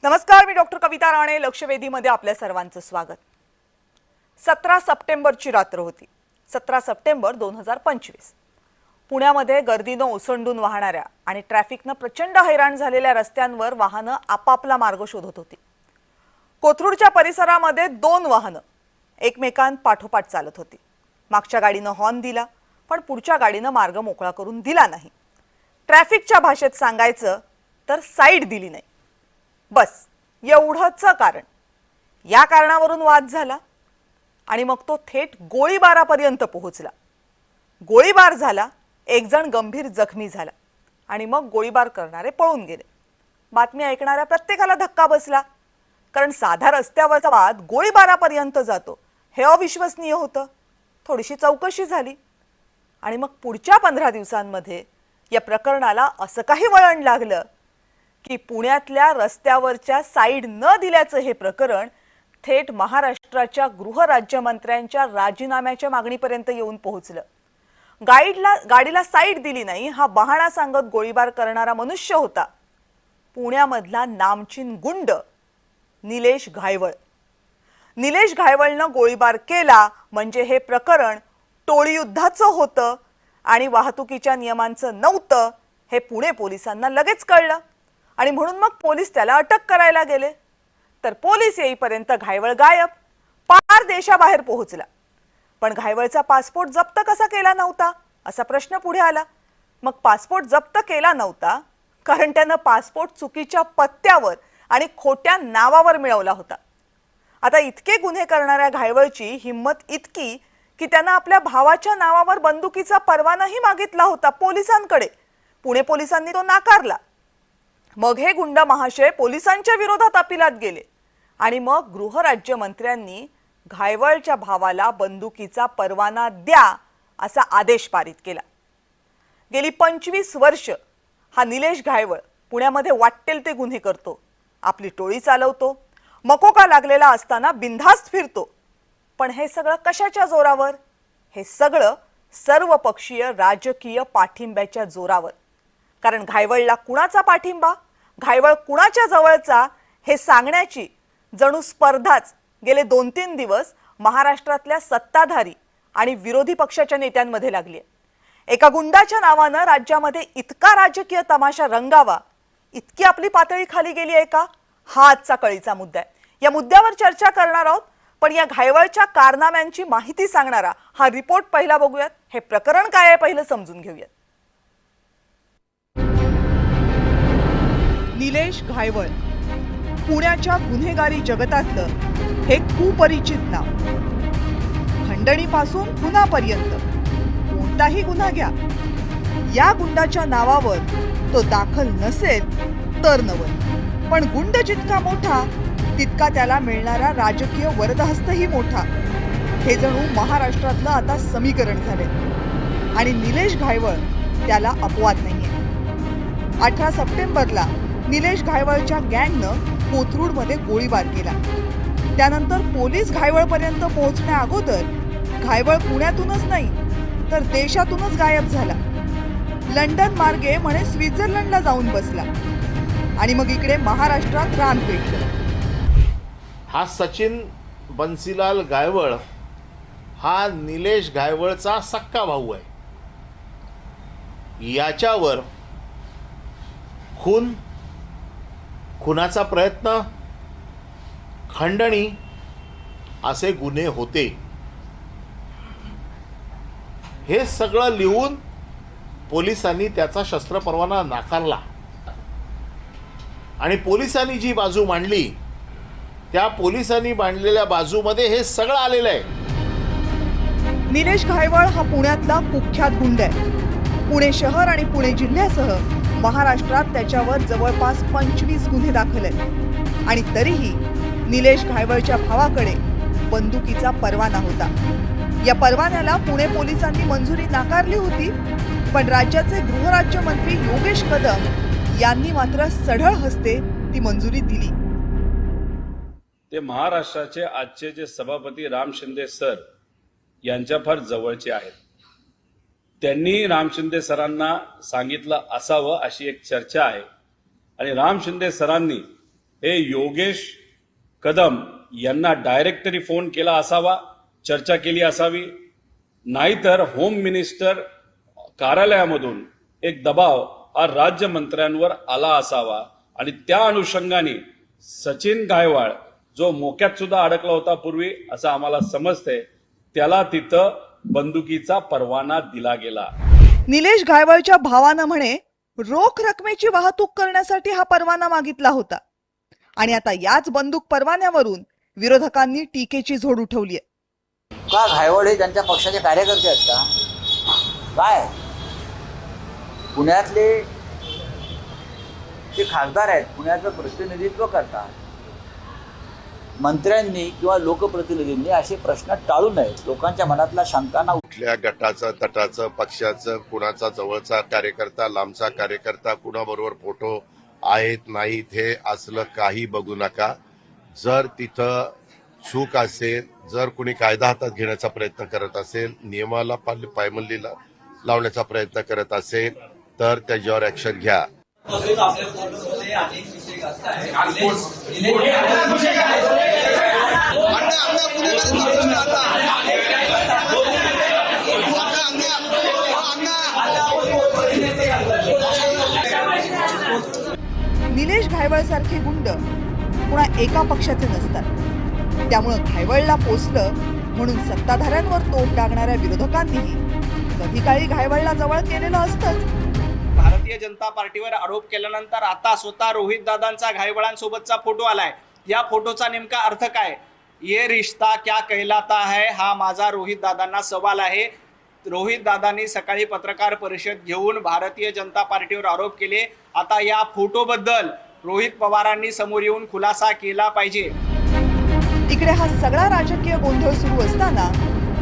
नमस्कार, मी डॉक्टर कविता राणे. लक्षवेधीमध्ये आपल्या सर्वांचं स्वागत. 17 सप्टेंबरची रात्र होती. 17 सप्टेंबर 2025. पुण्यामध्ये गर्दीनं ओसंडून वाहणाऱ्या आणि ट्रॅफिकनं प्रचंड हैराण झालेल्या रस्त्यांवर वाहनं आपापला मार्ग शोधत होती. कोथरूडच्या परिसरामध्ये 2 वाहनं एकमेकांपाठोपाठ चालत होती. मागच्या गाडीनं हॉर्न दिला, पण पुढच्या गाडीनं मार्ग मोकळा करून दिला नाही. ट्रॅफिकच्या भाषेत सांगायचं तर साईड दिली नाही. बस एवढंच कारण. या कारणावरून वाद झाला आणि मग तो थेट गोळीबारापर्यंत पोहोचला. गोळीबार झाला, एक जण गंभीर जखमी झाला आणि मग गोळीबार करणारे पळून गेले. बातमी ऐकणाऱ्या प्रत्येकाला धक्का बसला, कारण साधा रस्त्यावरचा वाद गोळीबारापर्यंत जातो हे अविश्वसनीय होतं. थोडीशी चौकशी झाली आणि मग पुढच्या 15 दिवसांमध्ये या प्रकरणाला असं काही वळण लागलं की पुण्यातल्या रस्त्यावरच्या साईड न दिल्याचं हे प्रकरण थेट महाराष्ट्राच्या गृहराज्यमंत्र्यांच्या राजीनाम्याच्या मागणीपर्यंत येऊन पोहोचलं. गाडीला साईड दिली नाही हा बहाणा सांगत गोळीबार करणारा मनुष्य होता पुण्यामधला नामचीन गुंड निलेश घायवळ. निलेश घायवळनं गोळीबार केला म्हणजे हे प्रकरण टोळीयुद्धाचं होतं आणि वाहतुकीच्या नियमांचं नव्हतं हे पुणे पोलिसांना लगेच कळलं आणि म्हणून मग पोलीस त्याला अटक करायला गेले. तर पोलीस येईपर्यंत घायवळ गायब, पार देशाबाहेर पोहोचला. पण घायवळचा पासपोर्ट जप्त कसा केला नव्हता असा प्रश्न पुढे आला. मग पासपोर्ट जप्त केला नव्हता कारण त्यानं पासपोर्ट चुकीच्या पत्त्यावर आणि खोट्या नावावर मिळवला होता. आता इतके गुन्हे करणाऱ्या घायवळची हिम्मत इतकी की त्यानं आपल्या भावाच्या नावावर बंदुकीचा परवानाही मागितला होता पोलिसांकडे. पुणे पोलिसांनी तो नाकारला. मग हे गुंड महाशय पोलिसांच्या विरोधात अपिलात गेले आणि मग गृहराज्यमंत्र्यांनी घायवळच्या भावाला बंदुकीचा परवाना द्या असा आदेश पारित केला. गेली 25 वर्ष हा निलेश घायवळ पुण्यामध्ये वाटेल ते गुन्हे करतो, आपली टोळी चालवतो, मकोका लागलेला असताना बिनधास्त फिरतो. पण हे सगळं कशाच्या जोरावर? हे सगळं सर्वपक्षीय राजकीय पाठिंब्याच्या जोरावर. कारण घायवळला कुणाचा पाठिंबा, घायवळ कुणाच्या जवळचा हे सांगण्याची जणू स्पर्धाच गेले 2-3 दिवस महाराष्ट्रातल्या सत्ताधारी आणि विरोधी पक्षाच्या नेत्यांमध्ये लागली. एका गुंडाच्या नावानं राज्यामध्ये इतका राजकीय तमाशा रंगावा इतकी आपली पातळी खाली गेली आहे का? हा आजचा कळीचा मुद्दा आहे. या मुद्द्यावर चर्चा करणार आहोत. पण या घायवळच्या कारनाम्यांची माहिती सांगणारा हा रिपोर्ट पहिला बघूयात. हे प्रकरण काय आहे पहिलं समजून घेऊयात. निलेश घायवळ पुण्याच्या गुन्हेगारी जगतातलं हे कुपरिचित नाव. खंडणीपासून खुनापर्यंत कोणताही गुन्हा घ्या, या गुंडाच्या नावावर तो दाखल नसेल तर नवल. पण गुंड जितका मोठा तितका त्याला मिळणारा राजकीय वरदहस्तही मोठा. हे जणू महाराष्ट्रातलं आता समीकरण झाले आणि निलेश घायवळ त्याला अपवाद नाहीये. 18 सप्टेंबरला निलेश घायवळच्या गँगनं कोथरूडमध्ये गोळीबार केला. त्यानंतर पोलीस घायवळपर्यंत पोहोचण्या अगोदर घायवळ पुण्यातूनच नाही तर देशातूनच गायब झाला. लंडन मार्गे म्हणे स्वित्झर्लंडला जाऊन बसला आणि मग इकडे महाराष्ट्रात रान पेटलं. हा सचिन बन्सीलाल घायवळ हा निलेश घायवळचा सक्का भाऊ आहे. याच्यावर खुनाचा प्रयत्न, खंडणी असे गुन्हे होते. हे सगळं लिहून पोलिसांनी त्याचा शस्त्र परवाना नाकारला आणि पोलिसांनी जी बाजू मांडली त्या पोलिसांनी मांडलेल्या बाजूमध्ये हे सगळं आलेलं आहे. निलेश घायवळ हा पुण्यातला कुख्यात गुंड आहे. पुणे शहर आणि पुणे जिल्ह्यासह महाराष्ट्रात त्याच्यावर जवळपास 25 गुन्हे दाखल आहेत आणि तरीही निलेश घायवळच्या भावाकडे बंदुकीचा परवाना होता. या परवान्याला पुणे पोलिसांनी मंजुरी नाकारली होती, पण राज्याचे गृहराज्यमंत्री योगेश कदम यांनी मात्र सढळ हस्ते ती मंजुरी दिली. ते महाराष्ट्राचे आजचे जे सभापती राम शिंदे सर यांच्या फार जवळचे आहेत. त्यांनी राम शिंदे सरांना सांगितलं असावं अशी एक चर्चा आहे आणि राम शिंदे सरांनी हे योगेश कदम यांना डायरेक्ट तरी फोन केला असावा, चर्चा केली असावी, नाहीतर होम मिनिस्टर कार्यालयामधून एक दबाव हा राज्यमंत्र्यांवर आला असावा आणि त्या अनुषंगाने सचिन गायवाळ जो मोक्यात सुद्धा अडकला होता पूर्वी असं आम्हाला समजतंय, त्याला तिथं बंदुकीचा परवाना दिला गेला. निलेश घायवळच्या भावानं म्हणे रोख रकमेची वाहतूक करण्यासाठी हा परवाना मागितला होता आणि आता याच बंदूक परवान्यावरून विरोधकांनी टीकेची झोड उठवली आहे. का घायवळ हे त्यांच्या पक्षाचे कार्यकर्ते आहेत का? काय पुण्यातले जे खासदार आहेत, पुण्याचं प्रतिनिधित्व करतात, मंत्र्यांनी किंवा लोकप्रतिनिधींनी असे प्रश्न टाळू नयेत. लोकांच्या मनातला शंकांना कुठल्या गटाचं तटाचं पक्षाचं कुणाचा जवळचा कार्यकर्ता लांबचा कार्यकर्ता कुणाबरोबर फोटो आहेत नाहीत हे असलं काही बघू नका. जर तिथं चूक असेल, जर कुणी कायदा हातात घेण्याचा प्रयत्न करत असेल, नियमाला पायमल्लीला लावण्याचा प्रयत्न करत असेल तर त्याच्यावर ऍक्शन घ्या. निलेश घायवळ सारखे गुंड कुणा एका पक्षाचे नसतात. त्यामुळं घायवळला पोचलं म्हणून सत्ताधाऱ्यांवर तोफ डागणाऱ्या विरोधकांनीही कधी काळी घायवळला जवळ केलेलं असतंच. भारतीय जनता पार्टीवर आरोप केल्यानंतर आता स्वतः रोहित दादांचा घायवळांसोबतचा फोटो आलाय. या फोटोचा नेमका अर्थ काय? ये रिश्ता क्या कहलाता है हा माझा रोहित दादांना सवाल आहे. रोहित दादांनी सकाळी पत्रकार परिषद घेऊन भारतीय जनता पार्टीवर आरोप केले. आता या फोटोबद्दल रोहित पवारांनी समोर येऊन खुलासा केला पाहिजे. इकडे हा सगळा राजकीय गोंधळ सुरू असताना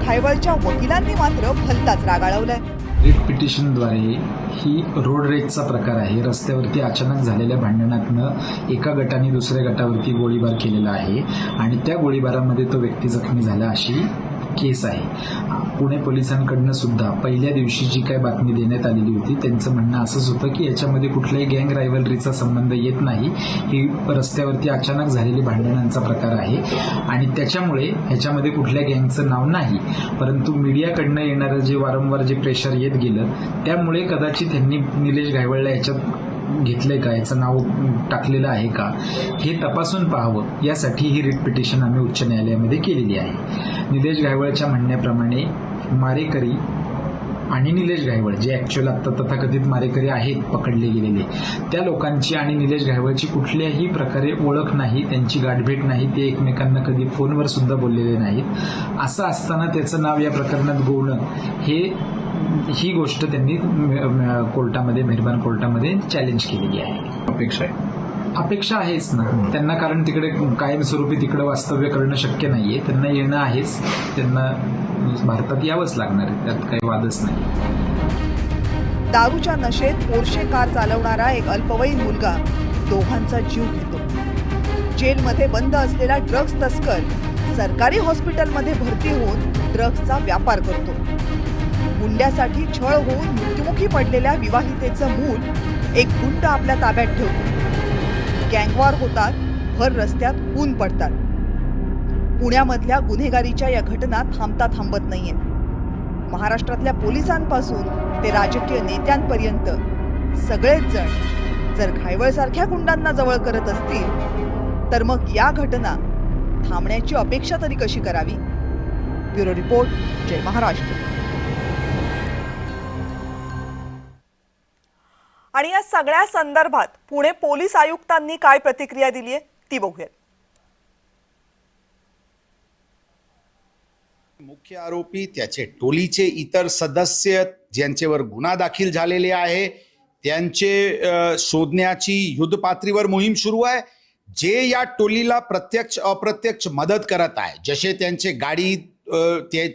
घायवळच्या वकिलांनी मात्र भलताच रागाळवलाय. रिट पिटिशनद्वारे ही रोड रेजचा प्रकार आहे. रस्त्यावरती अचानक झालेल्या भांडणातनं एका गटाने दुसऱ्या गटावरती गोळीबार केलेला आहे आणि त्या गोळीबारामध्ये तो व्यक्ती जखमी झाला अशी केस आहे. पुणे पोलिसांकडनं सुद्धा पहिल्या दिवशी जी काय बातमी देण्यात आलेली होती त्यांचं म्हणणं असंच होतं की याच्यामध्ये कुठल्याही गँग रायव्हलरीचा संबंध येत नाही. ही रस्त्यावरती अचानक झालेली भांडणांचा प्रकार आहे आणि त्याच्यामुळे ह्याच्यामध्ये कुठल्या गँगचं नाव नाही. परंतु मीडियाकडनं येणारं जे वारंवार जे प्रेशर येत गेलं त्यामुळे कदाचित त्यांनी निलेश घायवळला याच्यात घेतलंय का, याचं नाव टाकलेलं आहे का हे तपासून पाहावं यासाठी ही रिट पिटिशन आम्ही उच्च न्यायालयामध्ये केलेली आहे. निलेश घायवळच्या म्हणण्याप्रमाणे मारेकरी आणि निलेश घायवळ जे ॲक्च्युअल आत्ता तथाकथित मारेकरी आहेत पकडले गेलेले त्या लोकांची आणि निलेश घायवळची कुठल्याही प्रकारे ओळख नाही, त्यांची गाठभेट नाही, ते एकमेकांना कधी फोनवर सुद्धा बोललेले नाहीत. असं असताना त्याचं नाव या प्रकरणात गोवणं ही गोष्ट त्यांनी कोर्टामध्ये मेहरबान कोर्टामध्ये चॅलेंज केलेली आहे. अपेक्षा आहेच ना त्यांना, कारण तिकडे कायमस्वरूपी तिकडे वास्तव्य करणं शक्य नाहीये. त्यांना येणं आहेच, त्यांना भारतात यावंच लागणार आहे, त्यात काही वादच नाही. दारूच्या नशेत पोर्शे कार चालवणारा एक अल्पवयीन मुलगा दोघांचा जीव घेतो. जेलमध्ये बंद असलेला ड्रग्ज तस्कर सरकारी हॉस्पिटलमध्ये भरती होऊन ड्रग्जचा व्यापार करतो. गुंड्यासाठी छळ होऊन मृत्युमुखी पडलेल्या विवाहितेचं मूल एक गुंड आपल्या ताब्यात ठेवतो. गँगवॉर होतात, भर रस्त्यात खून पडतात. पुण्यामधल्या गुन्हेगारीच्या या घटना थांबत नाहीयेत. महाराष्ट्रातल्या पोलिसांपासून ते राजकीय नेत्यांपर्यंत सगळेच जण जर घायवळसारख्या गुंडांना जवळ करत असतील तर मग या घटना थांबण्याची अपेक्षा तरी कशी करावी? ब्युरो रिपोर्ट, जय महाराष्ट्र. आणि या सगळ्या संदर्भात पुणे पोलीस आयुक्तांनी काय प्रतिक्रिया दिली आहे ती बघूया. मुख्य आरोपी, त्याचे टोलीचे इतर सदस्य ज्यांच्यावर गुन्हा दाखल झालेले आहे त्यांचे शोधण्याची युद्धपातळीवर मोहीम सुरू आहे. जे या टोलीला प्रत्यक्ष अप्रत्यक्ष मदत करत आहे, जसे त्यांचे गाडी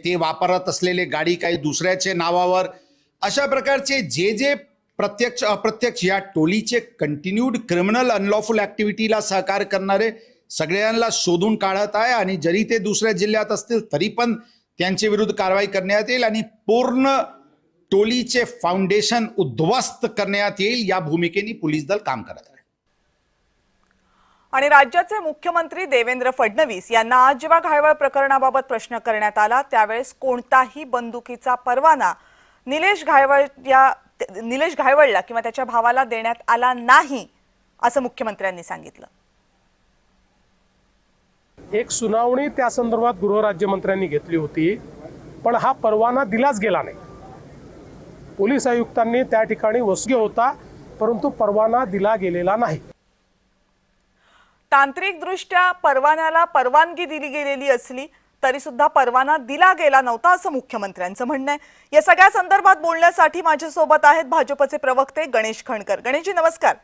ते वापरत असलेले गाडी काही दुसऱ्याचे नावावर, अशा प्रकारचे जे प्रत्यक्ष अप्रत्यक्ष या टोलीचे कंटिन्यूड क्रिमिनल अनलॉफुल ऍक्टिव्हिटीला सहकार्य करणारे सगळ्यांना शोधून काढत आहे आणि जरी ते दुसऱ्या जिल्ह्यात असतील तरी पण त्यांच्या विरुद्ध कारवाई करण्यात येईल आणि पूर्ण टोलीचे फाउंडेशन उद्ध्वस्त करण्यात येईल या भूमिकेने पोलीस दल काम करत आहे. आणि राज्याचे मुख्यमंत्री देवेंद्र फडणवीस यांना आज जेव्हा घायवळ प्रकरणाबाबत प्रश्न करण्यात आला त्यावेळेस कोणताही बंदुकीचा परवाना निलेश घायवळला किंवा त्याच्या भावाला देण्यात आला नाही असं मुख्यमंत्र्यांनी सांगितलं. एक सुनावणी त्या संदर्भात गृहराज्यमंत्र्यांनी घेतली होती, पण हा परवाना दिलाच गेला नाही. पोलीस आयुक्तांनी त्या ठिकाणी वसुली होता, परंतु परवाना दिला गेलेला नाही. तांत्रिकदृष्ट्या परवान्याला परवानगी दिली गेलेली असली तरी सुद्धा परवाना दिला गेला नव्हता असं मुख्यमंत्र्यांचं म्हणणं आहे. या सगळ्या संदर्भात बोलण्यासाठी माझ्यासोबत आहेत भाजपचे प्रवक्ते गणेश खणकर. गणेशजी नमस्कार.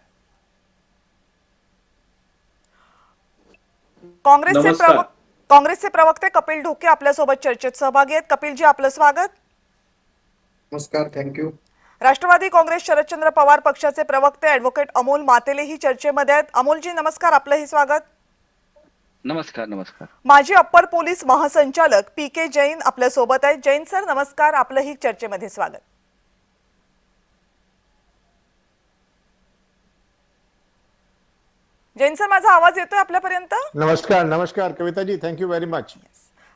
काँग्रेसचे प्रवक्ते कपिल ढोके आपल्यासोबत चर्चेत सहभागी आहेत. कपिलजी आपलं स्वागत. नमस्कार, थँक्यू. राष्ट्रवादी काँग्रेस शरदचंद्र पवार पक्षाचे प्रवक्ते ॲडव्होकेट अमोल मातेले ही चर्चेमध्ये आहेत. अमोलजी नमस्कार, आपलंही स्वागत. नमस्कार. नमस्कार. माजी अप्पर पोलीस महासंचालक PK जैन आपल्यासोबत आहेत. जैन सर नमस्कार, आपलंही चर्चेमध्ये स्वागत. जैन सर माझा आवाज येतोय आपल्यापर्यंत? नमस्कार. नमस्कार कविताजी, थँक्यू व्हेरी मच.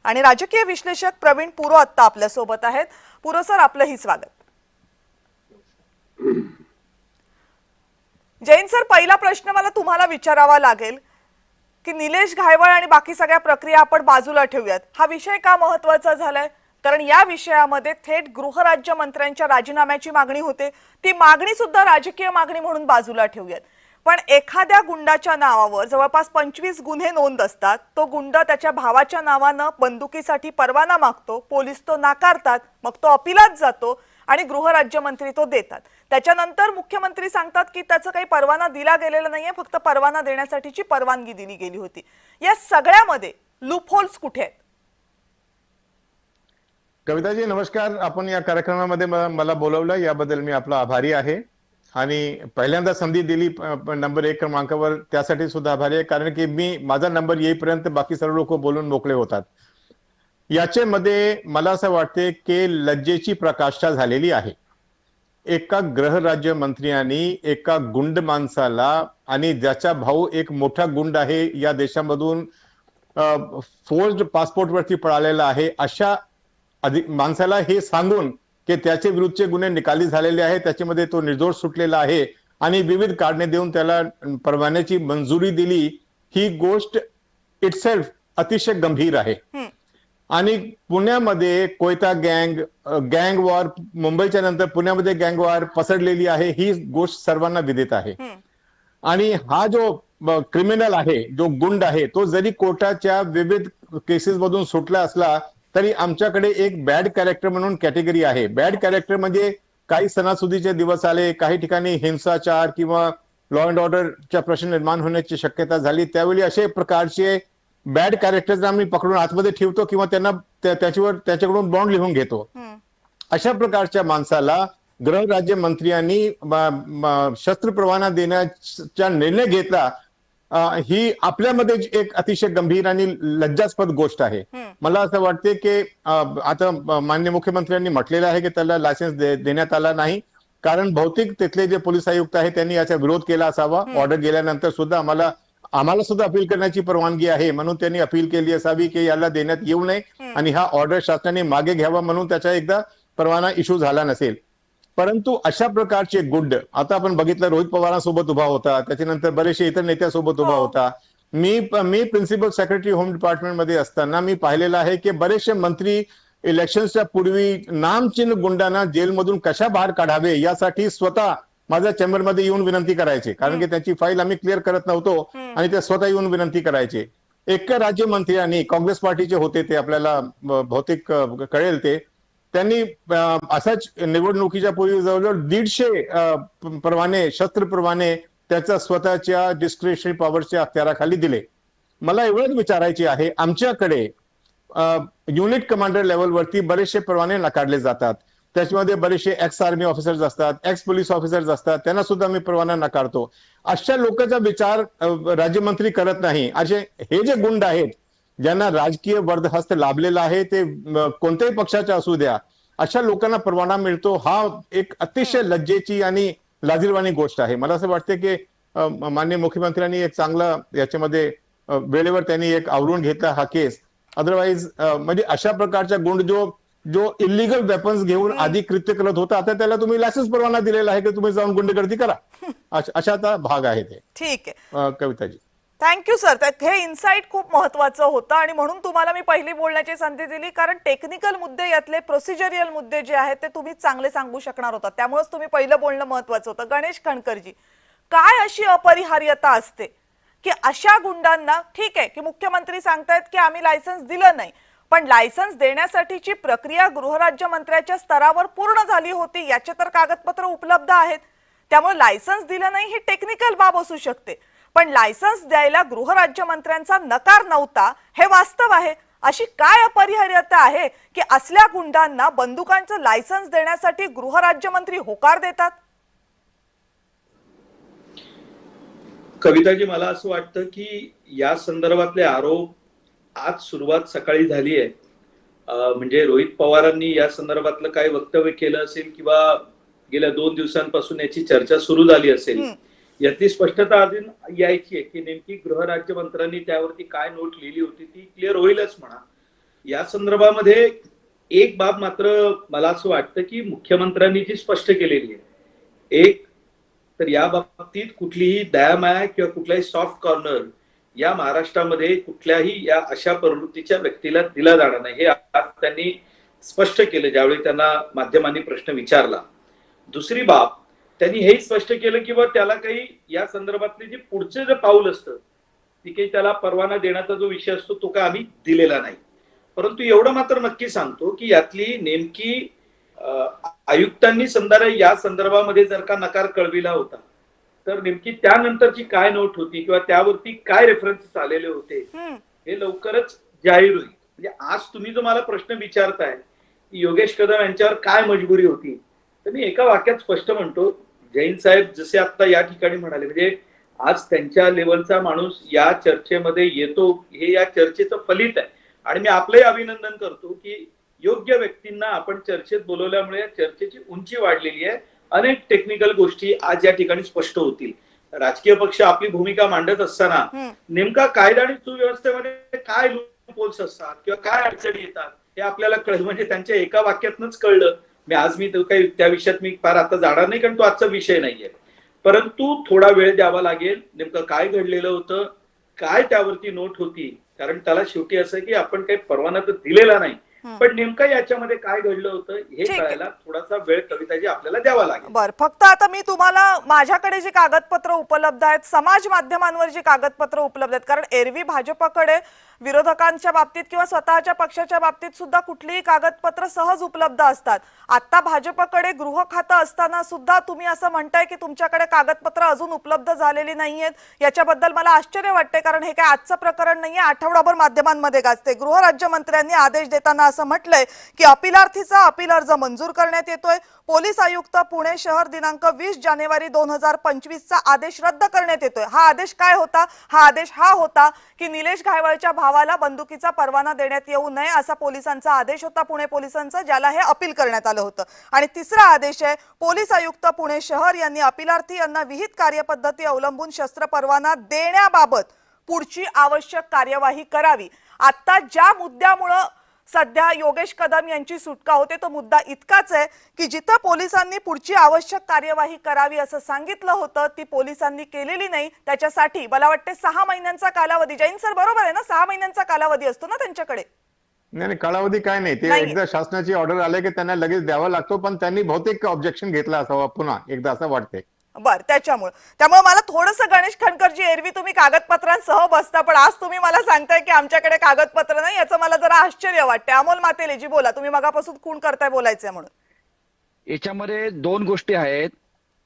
आणि राजकीय विश्लेषक प्रवीण पुरो आत्ता आपल्यासोबत आहेत. पुरो सर आपलंही स्वागत. जैन सर, पहिला प्रश्न मला तुम्हाला विचारावा लागेल की निलेश घायवळ आणि बाकी सगळ्या प्रक्रिया आपण बाजूला ठेवूयात. हा विषय का महत्वाचा झालाय? कारण या विषयामध्ये थेट गृहराज्यमंत्र्यांच्या राजीनाम्याची मागणी होते. ती मागणी सुद्धा राजकीय मागणी म्हणून बाजूला ठेवूयात. पण एखाद्या गुंडाच्या नावावर जवळपास 25 गुन्हे नोंद असतात. तो गुंड त्याच्या भावाच्या नावानं बंदुकीसाठी परवाना मागतो, पोलीस तो नाकारतात, मग तो अपिलात जातो आणि गृहराज्यमंत्री तो देतात. त्याच्यानंतर मुख्यमंत्री सांगतात की त्याचा काही परवाना दिला गेलेला नाहीये, फक्त परवाना देण्यासाठीची परवानगी दिली गेली होती. या सगळ्यामध्ये लूपहोल्स कुठे आहेत? कविताजी नमस्कार. आपण या कार्यक्रमामध्ये मला बोलवलं याबद्दल मी आपला आभारी आहे. आणि पहिल्यांदा संधी दिली नंबर 1 क्रमांकावर, त्यासाठी सुद्धा आभारी आहे. कारण की माझा नंबर येईपर्यंत बाकी सर्व लोक बोलून मोकळे होतात. याच्यामध्ये मला असं वाटते की लज्जेची प्रकाष्ठा झालेली आहे. एका गृहराज्यमंत्र्यांनी एका गुंड माणसाला, आणि ज्याचा भाऊ एक मोठा गुंड आहे, या देशामधून फोर्स्ड पासपोर्टवरती पळालेला आहे, अशा माणसाला हे सांगून की त्याचे विरुद्धचे गुन्हे निकाली झालेले आहेत, त्याच्यामध्ये तो निर्दोष सुटलेला आहे आणि विविध कारणे देऊन त्याला परवान्याची मंजुरी दिली, ही गोष्ट इटसेल्फ अतिशय गंभीर आहे. आणि पुण्यामध्ये कोयता गँग वॉर, मुंबईच्या नंतर पुण्यामध्ये गँग वॉर पसरलेली आहे, ही गोष्ट सर्वांना विदित आहे. आणि हा जो क्रिमिनल आहे, जो गुंड आहे, तो जरी कोर्टाच्या विविध केसेस मधून सुटला असला तरी आमच्याकडे एक बॅड कॅरेक्टर म्हणून कॅटेगरी आहे. बॅड कॅरेक्टर म्हणजे काही सणासुदीचे दिवस आले, काही ठिकाणी हिंसाचार किंवा लॉ अँड ऑर्डरच्या प्रश्न निर्माण होण्याची शक्यता झाली, त्यावेळी असे प्रकारचे बॅड कॅरेक्टर्स आम्ही पकडून आतमध्ये ठेवतो किंवा त्यांना त्याच्याकडून बॉन्ड लिहून घेतो. अशा प्रकारच्या माणसाला गृहराज्यमंत्र्यांनी शस्त्र परवाना देण्याचा निर्णय घेतला, ही आपल्यामध्ये एक अतिशय गंभीर आणि लज्जास्पद गोष्ट आहे. मला असं वाटते की आता माननीय मुख्यमंत्र्यांनी म्हटलेलं आहे की त्याला लायसन्स देण्यात आला नाही, कारण बहुतेक तिथले जे पोलीस आयुक्त आहेत त्यांनी याचा विरोध केला असावा. ऑर्डर गेल्यानंतर सुद्धा आम्हाला सुद्धा अपील करण्याची परवानगी आहे, म्हणून त्यांनी अपील केली असावी की याला देण्यात येऊ नये आणि हा ऑर्डर शासनाने मागे घ्यावा, म्हणून त्याचा एकदा परवाना इश्यू झाला नसेल. परंतु अशा प्रकारचे गुंड, आता आपण बघितलं रोहित पवारांसोबत उभा होता, त्याच्यानंतर बरेचसे इतर नेत्यासोबत उभा होता. मी प्रिन्सिपल सेक्रेटरी होम डिपार्टमेंट मध्ये असताना मी पाहिलेलं आहे की बरेचसे मंत्री इलेक्शनच्या पूर्वी नामचिन्ह गुंडांना जेलमधून कशा बाहेर काढावे यासाठी स्वतः माझ्या चेंबरमध्ये येऊन विनंती करायचे, कारण की त्यांची फाईल आम्ही क्लिअर करत नव्हतो आणि ते स्वतः येऊन विनंती करायचे. एका राज्यमंत्र्यांनी, काँग्रेस पार्टीचे होते ते, आपल्याला बहुतेक कळेल ते, त्यांनी असाच निवडणुकीच्या पूर्वी जवळजवळ 150 परवाने, शस्त्र परवाने त्याच्या स्वतःच्या डिस्क्रिशनरी पॉवरच्या अखत्याराखाली दिले. मला एवढंच विचारायचे आहे, आमच्याकडे युनिट कमांडर लेवलवरती बरेचसे परवाने नाकारले जातात, त्याच्यामध्ये बरेचसे एक्स आर्मी ऑफिसर्स असतात, एक्स पोलीस ऑफिसर्स असतात, त्यांना सुद्धा मी परवाना नाकारतो. अशा लोकांचा विचार राज्यमंत्री करत नाही. असे हे जे गुंड आहेत, ज्यांना राजकीय वर्दहस्त लाभलेला आहे, ते कोणत्याही पक्षाच्या असू द्या, अशा लोकांना परवाना मिळतो, हा एक अतिशय लज्जेची आणि लाजिरवाणी गोष्ट आहे. मला असं वाटतं की माननीय मुख्यमंत्र्यांनी एक चांगला याच्यामध्ये वेळेवर त्यांनी एक आवरून घेतला हा केस. अदरवाईज म्हणजे अशा प्रकारच्या गुंड जो इलिगल वेपन्स घेऊन आधी कृत्य करत होता, आता त्याला तुम्ही लायसन्स परवाना दिलेला आहे की तुम्ही जाऊन गुंडगर्दी करा. अशाचा भाग आहे ते. ठीक आहे कविताजी, थँक्यू सर. हे इन्साइट खूप महत्वाचं होतं आणि म्हणून तुम्हाला मी पहिली बोलण्याची संधी दिली, कारण टेक्निकल मुद्दे यातले प्रोसिजरियल मुद्दे जे आहेत ते तुम्ही चांगले सांगू शकणार होता, त्यामुळेच तुम्ही पहिलं बोलणं महत्वाचं होतं. गणेश खणकरजी, काय अशी अपरिहार्यता असते की अशा गुंडांना, ठीक आहे की मुख्यमंत्री सांगतायत की आम्ही लायसन्स दिलं नाही, पण लायसन्स देण्यासाठीची प्रक्रिया गृहराज्यमंत्र्याच्या स्तरावर पूर्ण झाली होती, याचे तर कागदपत्र उपलब्ध आहेत. त्यामुळे लायसन्स दिलं नाही ही टेक्निकल बाब असू शकते, पण लायसन्स द्यायला गृहराज्यमंत्र्यांचा नकार नव्हता हे वास्तव आहे. अशी काय अपरिहार्यता आहे की असल्या गुंडांना बंदुकांचं लायसन्स देण्यासाठी गृहराज्यमंत्री होकार देतात? कविताजी, मला असं वाटतं की या संदर्भातले आरोप आज सुरुवात सकाळी झाली आहे. म्हणजे रोहित पवारांनी या संदर्भातलं काय वक्तव्य केलं असेल किंवा गेल्या 2 दिवसांपासून याची चर्चा सुरू झाली असेल, यातली स्पष्टता अजून यायची आहे की नेमकी गृहराज्यमंत्र्यांनी त्यावरती काय नोट लिहिली होती ती क्लिअर होईलच म्हणा. या संदर्भामध्ये एक बाब मात्र मला असं वाटतं की मुख्यमंत्र्यांनी जी स्पष्ट केलेली आहे, एक तर या बाबतीत कुठलीही दयामाया किंवा कुठलाही सॉफ्ट कॉर्नर या महाराष्ट्रामध्ये कुठल्याही या अशा प्रवृत्तीच्या व्यक्तीला दिला जाणार नाही, हे आज त्यांनी स्पष्ट केलं ज्यावेळी त्यांना माध्यमांनी प्रश्न विचारला. दुसरी बाब, त्यांनी हेही स्पष्ट केलं की त्याला काही या संदर्भातले जे पुढचे जे पाऊल असतं ती काही त्याला परवाना देण्याचा जो विषय असतो तो काय आम्ही दिलेला नाही. परंतु एवढं मात्र नक्की सांगतो की यातली नेमकी आयुक्तांनी या संदर्भामध्ये जर का नकार कळविला होता तर नेमकी त्यानंतरची काय नोट होती किंवा त्यावरती काय रेफरन्सेस आलेले होते हे लवकरच जाहीर होईल. म्हणजे आज तुम्ही जो मला प्रश्न विचारताय की योगेश कदम यांच्यावर काय मजबुरी होती, तर मी एका वाक्यात स्पष्ट म्हणतो, जैन साहेब जसे आता या ठिकाणी म्हणाले, म्हणजे आज त्यांच्या लेवलचा माणूस या चर्चेमध्ये येतो हे या चर्चेचं फलित आहे. आणि मी आपलंही अभिनंदन करतो की योग्य व्यक्तींना आपण चर्चेत बोलवल्यामुळे या चर्चेची उंची वाढलेली आहे. अनेक टेक्निकल गोष्टी आज या ठिकाणी स्पष्ट होतील. राजकीय पक्ष आपली भूमिका मांडत असताना नेमका कायदा आणि सुव्यवस्थेमध्ये काय लूपहोल्स असतात किंवा काय अडचणी येतात हे आपल्याला कळलं, म्हणजे त्यांच्या एका वाक्यातनच कळलं. मी तो काही त्या विषयात मी फार आता जाणार नाही कारण तो आजचा विषय नाहीये, परंतु थोडा वेळ द्यावा लागेल. नेमकं काय घडलेलं होतं, काय त्यावरती नोट होती, कारण त्याला शेवटी असं की आपण काही परवाना तर दिलेला नाही, पण नेमकं याच्यामध्ये काय घडलं होतं हे कळायला थोडासा वेळ कविताजी आपल्याला द्यावा लागेल. बरं, फक्त आता मी तुम्हाला माझ्याकडे जी कागदपत्र उपलब्ध आहेत, समाज माध्यमांवर जी कागदपत्र उपलब्ध आहेत, कारण एरवी भाजपकडे विरोधकांच्या बाबतीत किंवा स्वतःच्या पक्षाच्या बाबतीत सुद्धा कुठलीही कागदपत्र सहज उपलब्ध असतात. आता भाजपकडे गृह खातं असताना सुद्धा तुम्ही असं म्हणताय की तुमच्याकडे कागदपत्र अजून उपलब्ध झालेली नाहीयेत. याच्याबद्दल मला आश्चर्य वाटते, कारण हे काय आजचं प्रकरण नाहीये, आठवडाभर माध्यमांमध्ये गाजते. गृहराज्यमंत्र्यांनी आदेश देताना असं म्हटलंय की अपिलार्थीचा अपील अर्ज मंजूर करण्यात येतोय. पोलीस आयुक्त पुणे शहर दिनांक 20 जानेवारी 2025चा आदेश रद्द करण्यात येतोय. हा आदेश काय होता? हा आदेश हा होता की निलेश घायवळच्या भावाला बंदुकीचा परवाना देण्यात येऊ नये असा पोलिसांचा आदेश होता, पुणे पोलिसांचा, ज्याला हे अपील करण्यात आलं होतं. आणि तिसरा आदेश आहे, पोलीस आयुक्त पुणे शहर यांनी अपिलार्थी यांना विहित कार्यपद्धती अवलंबून शस्त्र परवाना देण्याबाबत पुढची आवश्यक कार्यवाही करावी. आता ज्या मुद्द्यामुळे सध्या योगेश कदम यांची सुटका होते तो मुद्दा इतकाच आहे की जिथं पोलिसांनी पुढची आवश्यक कार्यवाही करावी असं सांगितलं होतं ती पोलिसांनी केलेली नाही. त्याच्यासाठी मला वाटते 6 महिन्यांचा कालावधी, जैन सर बरोबर आहे ना, 6 महिन्यांचा कालावधी असतो ना त्यांच्याकडे? नाही, कालावधी काय नाही, ते एकदा शासनाची ऑर्डर आले की त्यांना लगेच द्यावा लागतो, पण त्यांनी बहुतेक ऑब्जेक्शन घेतला असावा पुन्हा एकदा असं वाटतंय. बर, त्यामुळे मला थोडंसं गणेश खणकरजी, एरवी तुम्ही कागदपत्रांसह बसता पण आज तुम्ही मला सांगताय की आमच्याकडे कागदपत्र नाही, याचं मला जरा आश्चर्य वाटते. अमोल मातेलेजी बोला, तुम्ही मगापासून खूण करताय बोलायचंय म्हणून. याच्यामध्ये 2 गोष्टी आहेत.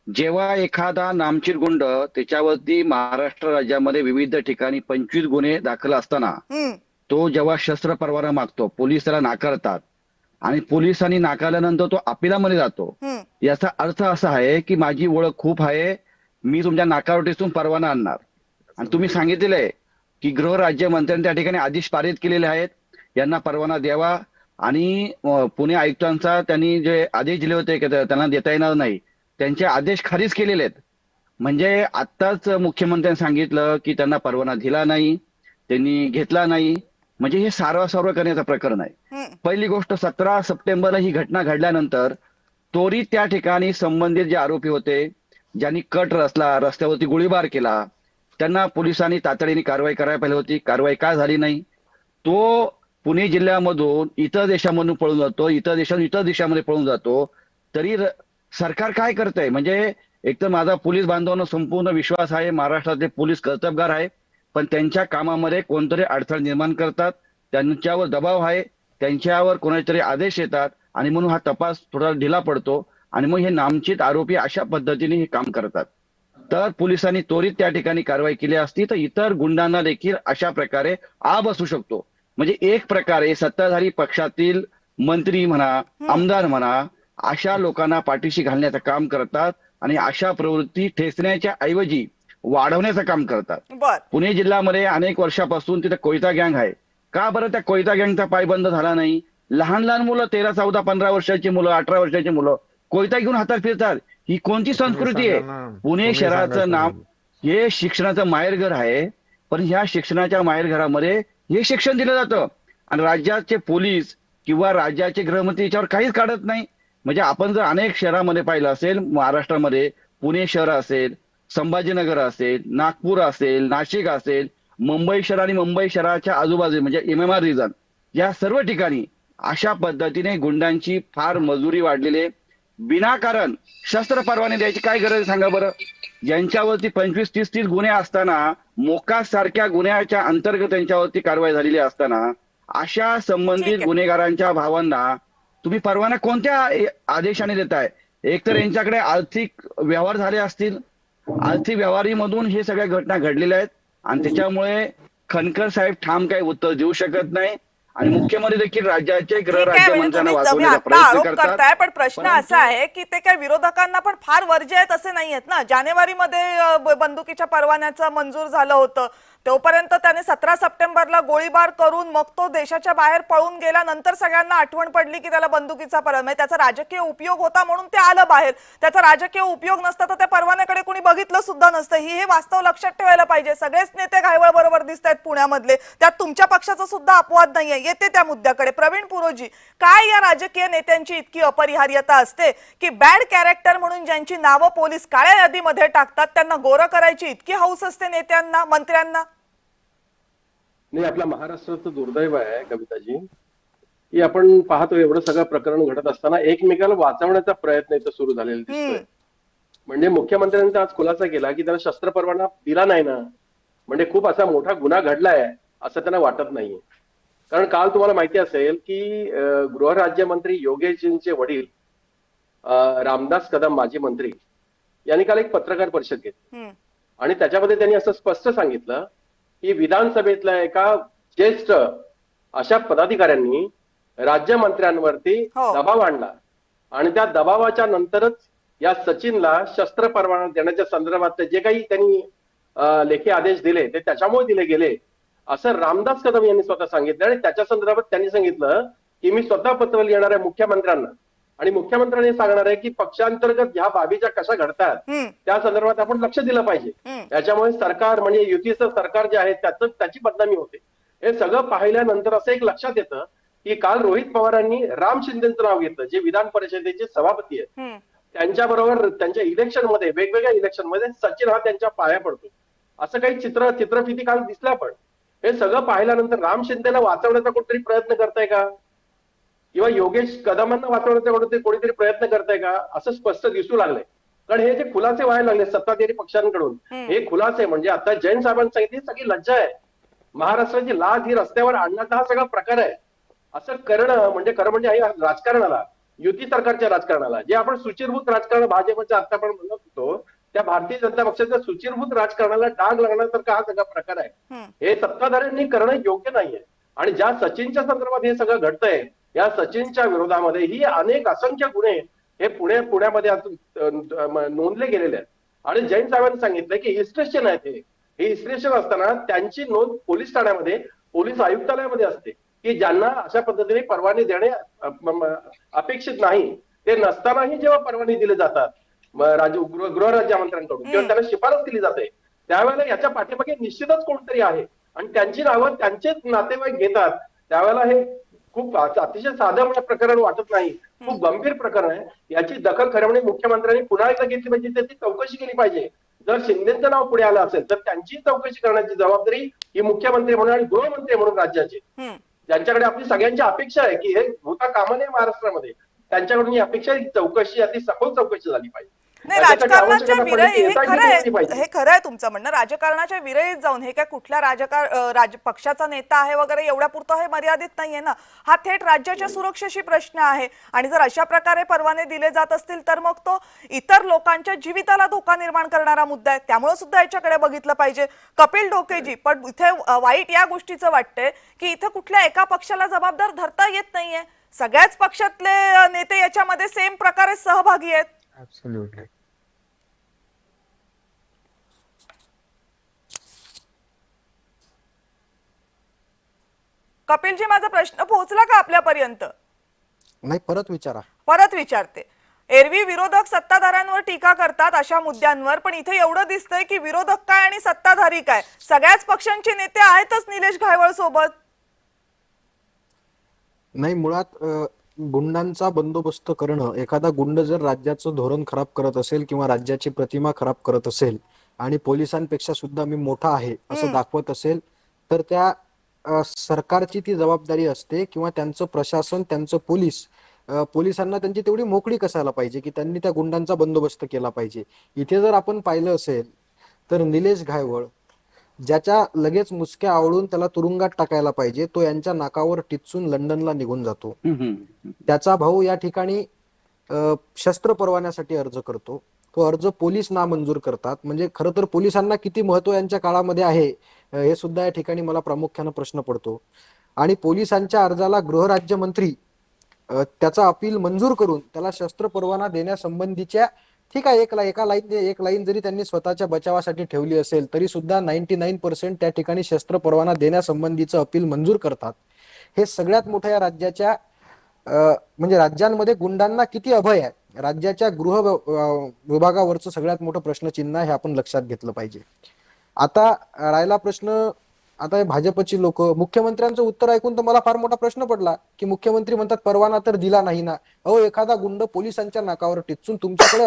जेव्हा एखादा नामचीर गुंड त्याच्यावरती महाराष्ट्र राज्यामध्ये विविध ठिकाणी 25 गुन्हे दाखल असताना तो जेव्हा शस्त्र परवाना मागतो, पोलीस त्याला नाकारतात आणि पोलिसांनी नाकारल्यानंतर तो अपिलामध्ये जातो, याचा अर्थ असा आहे की माझी ओळख खूप आहे, मी तुमच्या नाकावटीतून परवाना आणणार. आणि तुम्ही सांगितलेलं आहे की गृह राज्यमंत्र्यांनी त्या ठिकाणी आदेश पारित केलेले आहेत, यांना परवाना द्यावा. आणि पुणे आयुक्तांचा त्यांनी जे आदेश दिले होते की त्यांना देता येणार नाही, त्यांचे आदेश खारिज केलेले आहेत. म्हणजे आत्ताच मुख्यमंत्र्यांनी सांगितलं की त्यांना परवाना दिला नाही, त्यांनी घेतला नाही, म्हणजे हे सारवासारव करण्याचं प्रकरण आहे. पहिली गोष्ट, 17 सप्टेंबरला ही घटना घडल्यानंतर त्वरित त्या ठिकाणी संबंधित जे आरोपी होते, ज्यांनी कट रचला, रस्त्यावरती गोळीबार केला, त्यांना पोलिसांनी तातडीने कारवाई करायला पाहिजे होती. कारवाई का झाली नाही? तो पुणे जिल्ह्यामधून इतर देशामधून पळून जातो, इतर देशामध्ये पळून जातो, तरी सरकार काय करतंय? म्हणजे एकतर माझा पोलीस बांधवांना संपूर्ण विश्वास आहे, महाराष्ट्रातले पोलीस कर्तबगार आहे, पण त्यांच्या कामामध्ये कोणतरी अडथळा निर्माण करतात, त्यांच्यावर दबाव आहे, त्यांच्यावर कोणाचे तरी आदेश येतात आणि म्हणून हा तपास थोडा ढिला पडतो आणि मग हे नामचित आरोपी अशा पद्धतीने हे काम करतात. तर पोलिसांनी त्वरित त्या ठिकाणी कारवाई केली असती तर इतर गुंडांना देखील अशा प्रकारे बसू शकतो. म्हणजे एक प्रकारे सत्ताधारी पक्षातील मंत्री म्हणा, आमदार म्हणा, अशा लोकांना पाठीशी घालण्याचं काम करतात आणि अशा प्रवृत्ती ठेचण्याच्या ऐवजी वाढवण्याचं काम करतात. पुणे जिल्ह्यामध्ये अनेक वर्षापासून तिथे कोयता गँग आहे. का बरं त्या कोयता गँगचा पायबंद झाला नाही? लहान लहान मुलं 13, 14, 15 वर्षाची मुलं, 18 वर्षाची मुलं कोयता घेऊन हातात फिरतात. ही कोणती संस्कृती आहे? पुणे शहराचं नाव हे शिक्षणाचं माहेरघर आहे, पण ह्या शिक्षणाच्या माहेरघरामध्ये हे शिक्षण दिलं जातं आणि राज्याचे पोलीस किंवा राज्याचे गृहमंत्री याच्यावर काहीच काढत नाही. म्हणजे आपण जर अनेक शहरामध्ये पाहिलं असेल, महाराष्ट्रामध्ये पुणे शहर असेल, संभाजीनगर असेल, नागपूर असेल, नाशिक असेल, मुंबई शहर आणि मुंबई शहराच्या आजूबाजू म्हणजे MMR रिजन, या सर्व ठिकाणी अशा पद्धतीने गुंडांची फार मजुरी वाढलेली आहे. विनाकारण शस्त्र परवाने द्यायची काय गरज सांगा बरं? ज्यांच्यावरती 25, 30 गुन्हे असताना, मोका सारख्या गुन्ह्याच्या अंतर्गत त्यांच्यावरती कारवाई झालेली असताना अशा संबंधित गुन्हेगारांच्या भावांना तुम्ही परवाना कोणत्या आदेशाने देताय? एकतर यांच्याकडे आर्थिक व्यवहार झाले असतील, आर्थिक व्यवहारीमधून हे सगळ्या घटना घडलेल्या आहेत आणि त्याच्यामुळे खनकर साहेब ठाम काही उत्तर देऊ शकत नाही आणि मुख्यमंत्री देखील राज्याचे गृह राज्यमंत्र्यांना वाचवण्याचा प्रयत्न करतात. पण प्रश्न असा आहे की ते काय विरोधकांना पण फार वर्ज्य आहेत असे नाही आहेत ना. जानेवारीमध्ये बंदुकीच्या परवान्याचं मंजूर झालं होतं, तोपर्यंत त्याने 17 सप्टेंबरला गोळीबार करून मग तो देशाच्या बाहेर पळून गेला. नंतर सगळ्यांना आठवण पडली की त्याला बंदुकीचा परवाना, त्याचा राजकीय उपयोग होता म्हणून ते आलं बाहेर. त्याचा राजकीय उपयोग नसता तर त्या परवान्याकडे कोणी बघितलं सुद्धा नसतं. हे वास्तव लक्षात ठेवायला पाहिजे. सगळेच नेते घायवळ बरोबर दिसत आहेत पुण्यामधले, त्यात तुमच्या पक्षाचा सुद्धा अपवाद नाहीये. येते त्या मुद्द्याकडे. प्रवीण पुरोजी, काय या राजकीय नेत्यांची इतकी अपरिहार्यता असते की बॅड कॅरेक्टर म्हणून ज्यांची नावं पोलीस काळ्या यादीमध्ये टाकतात त्यांना गोरं करायची इतकी हौस असते नेत्यांना, मंत्र्यांना? नाही, आपल्या महाराष्ट्राचं दुर्दैव आहे कविताजी की आपण पाहतो एवढं सगळं प्रकरण घडत असताना एकमेकाला वाचवण्याचा प्रयत्न इथं सुरू झालेला दिसतोय. म्हणजे मुख्यमंत्र्यांनी आज खुलासा केला की त्यांना शस्त्र परवाना दिला नाही ना, म्हणजे खूप असा मोठा गुन्हा घडलाय असं त्यांना वाटत नाहीये. कारण काल तुम्हाला माहिती असेल की गृहराज्यमंत्री योगेशजींचे वडील रामदास कदम माजी मंत्री यांनी काल एक पत्रकार परिषद घेतली आणि त्याच्यामध्ये त्यांनी असं स्पष्ट सांगितलं की विधानसभेतल्या एका ज्येष्ठ अशा पदाधिकाऱ्यांनी राज्यमंत्र्यांवरती दबाव आणला आणि त्या दबावाच्या नंतरच या सचिनला शस्त्र परवाना देण्याच्या संदर्भात जे काही त्यांनी लेखी आदेश दिले ते त्याच्यामुळे दिले गेले असं रामदास कदम यांनी स्वतः सांगितलं. आणि त्याच्या संदर्भात त्यांनी सांगितलं की मी स्वतः पत्र लिहिणार आहे मुख्यमंत्र्यांना आणि मुख्यमंत्र्यांनी सांगणार आहे की पक्षांतर्गत ह्या बाबी ज्या कशा घडतात त्या संदर्भात आपण लक्ष दिलं पाहिजे. त्याच्यामुळे सरकार म्हणजे युतीचं सरकार जे आहे त्याची बदनामी होते. हे सगळं पाहिल्यानंतर असं एक लक्षात येतं की काल रोहित पवारांनी राम शिंदेचं नाव घेतलं, जे विधान परिषदेचे सभापती आहेत. त्यांच्याबरोबर त्यांच्या इलेक्शनमध्ये, वेगवेगळ्या इलेक्शनमध्ये सचिन हा त्यांच्या पाया पडतो असं काही चित्रफिती काल दिसल्या. पण हे सगळं पाहिल्यानंतर राम शिंदेला वाचवण्याचा कोणतरी प्रयत्न करताय का किंवा योगेश कदमांना वाचवण्याचा कोणीतरी प्रयत्न करताय का असं स्पष्ट दिसू लागलंय. कारण हे जे खुलासे व्हायला लागले सत्ताधारी पक्षांकडून, हे खुलासे म्हणजे आता जैन साहेबांनी सांगितली सगळी लज्जा आहे. महाराष्ट्राची लाज ही रस्त्यावर आणण्याचा हा सगळा प्रकार आहे. असं करणं म्हणजे खरं म्हणजे हे राजकारणाला, युती सरकारच्या राजकारणाला, जे आपण सुचिरभूत राजकारण भाजपचं आता आपण म्हणत होतो त्या भारतीय जनता पक्षाच्या सुचिरभूत राजकारणाला डाग लागण्यासारखा हा सगळा प्रकार आहे. हे सत्ताधाऱ्यांनी करणं योग्य नाहीये. आणि ज्या सचिनच्या संदर्भात हे सगळं घडतंय, या सचिनच्या विरोधामध्ये ही अनेक असंख्य गुन्हे हे पुण्यामध्ये नोंदले गेलेले आहेत. आणि जैन साहेबांनी सांगितलं की हिस्ट्रेशन आहे ते. हे हिस्ट्रेशन असताना त्यांची नोंद पोलीस ठाण्यामध्ये, पोलीस आयुक्तालयामध्ये असते की ज्यांना अशा पद्धतीने परवाने देणे अपेक्षित नाही, ते नसतानाही जेव्हा परवाने दिले जातात गृहराज्यमंत्र्यांकडून किंवा त्यांना शिफारस केली जाते, त्यावेळेला याच्या पाठीमागे निश्चितच कोणतरी आहे आणि त्यांची नावं त्यांचेच नातेवाईक घेतात. त्यावेळेला हे खूप अतिशय साधं प्रकरण वाटत नाही, खूप गंभीर प्रकरण आहे. याची दखल खरं म्हणजे मुख्यमंत्र्यांनी पुन्हा एकदा घेतली पाहिजे, त्याची चौकशी केली पाहिजे. जर शिंदेचं नाव पुढे आलं असेल तर त्यांची चौकशी करण्याची जबाबदारी ही मुख्यमंत्री म्हणून आणि गृहमंत्री म्हणून राज्याची, ज्यांच्याकडे आपली सगळ्यांची अपेक्षा आहे की हे होता कामा नये महाराष्ट्रामध्ये, त्यांच्याकडून ही अपेक्षा ही चौकशी अति सखोल चौकशी झाली पाहिजे. नाही, राजकारणाच्या विरही हे खरं आहे तुमचं म्हणणं. राजकारणाच्या विरहीत जाऊन हे काय कुठल्या पक्षाचा नेता आहे वगैरे एवढ्या पुरतं हे मर्यादित नाहीये ना. हा थेट राज्याच्या सुरक्षेशी प्रश्न आहे आणि जर अशा प्रकारे परवाने दिले जात असतील तर मग तो इतर लोकांच्या जीविताला धोका निर्माण करणारा मुद्दा आहे. त्यामुळे सुद्धा याच्याकडे बघितलं पाहिजे. कपिल डोकेजी, पण इथे वाईट या गोष्टीचं वाटतंय की इथे कुठल्या एका पक्षाला जबाबदार धरता येत नाहीये. सगळ्याच पक्षातले नेते याच्यामध्ये सेम प्रकारे सहभागी आहेत. ऍब्सोल्युटली. कपिलजी, माझा प्रश्न पोहोचला का आपल्यापर्यंत? नाही, परत विचारा. परत विचारते. एरवी विरोधक सत्ताधाऱ्यांवर टीका करतात अशा मुद्द्यांवर, पण इथे एवढं दिसतंय की विरोधक काय आणि सत्ताधारी काय, सगळ्याच पक्षांचे नेते आहेतच निलेश घायवळ सोबत. नाही, मुळात गुंडांचा बंदोबस्त करणं, एखादा गुंड जर राज्याचं धोरण खराब करत असेल किंवा राज्याची प्रतिमा खराब करत असेल आणि पोलिसांपेक्षा सुद्धा मी मोठा आहे असं दाखवत असेल तर त्या सरकारची ती जबाबदारी असते किंवा त्यांचं प्रशासन, त्यांचं पोलिसांना त्यांची तेवढी मोकळीक असायला पाहिजे की त्यांनी त्या गुंडांचा बंदोबस्त केला पाहिजे. इथे जर आपण पाहिलं असेल तर निलेश घायवळ, ज्याच्या लगेच मुसक्या आवळून त्याला तुरुंगात टाकायला पाहिजे, तो यांच्या नाकावर टिचून लंडनला निघून जातो. त्याचा भाऊ या ठिकाणी शस्त्र परवान्यासाठी अर्ज करतो. तो अर्ज पोलीस नामंजूर करतात. म्हणजे खरं तर पोलिसांना किती महत्व यांच्या काळामध्ये आहे हे सुद्धा या ठिकाणी मला प्रामुख्याने प्रश्न पडतो. आणि पोलिसांच्या अर्जाला गृहराज्यमंत्री त्याचा अपील मंजूर करून त्याला शस्त्र परवाना देण्यासंबंधीच्या, ठीक आहे, एक लाईन जरी त्यांनी स्वतःच्या बचावासाठी ठेवली असेल तरी सुद्धा 99% त्या ठिकाणी शस्त्र परवाना देण्यासंबंधीचं अपील मंजूर करतात. हे सगळ्यात मोठं या राज्याच्या म्हणजे राज्यांमध्ये गुंडांना किती अभय आहे, राज्याच्या गृह विभागावरचं सगळ्यात मोठं प्रश्नचिन्ह हे आपण लक्षात घेतलं पाहिजे. आता राहिला प्रश्न, आता भाजपची लोक, मुख्यमंत्र्यांचं उत्तर ऐकून तर मला फार मोठा प्रश्न पडला की मुख्यमंत्री म्हणतात परवाना तर दिला नाही ना. अहो, एखादा गुंड पोलिसांच्या नाकावर टिचून तुमच्याकडे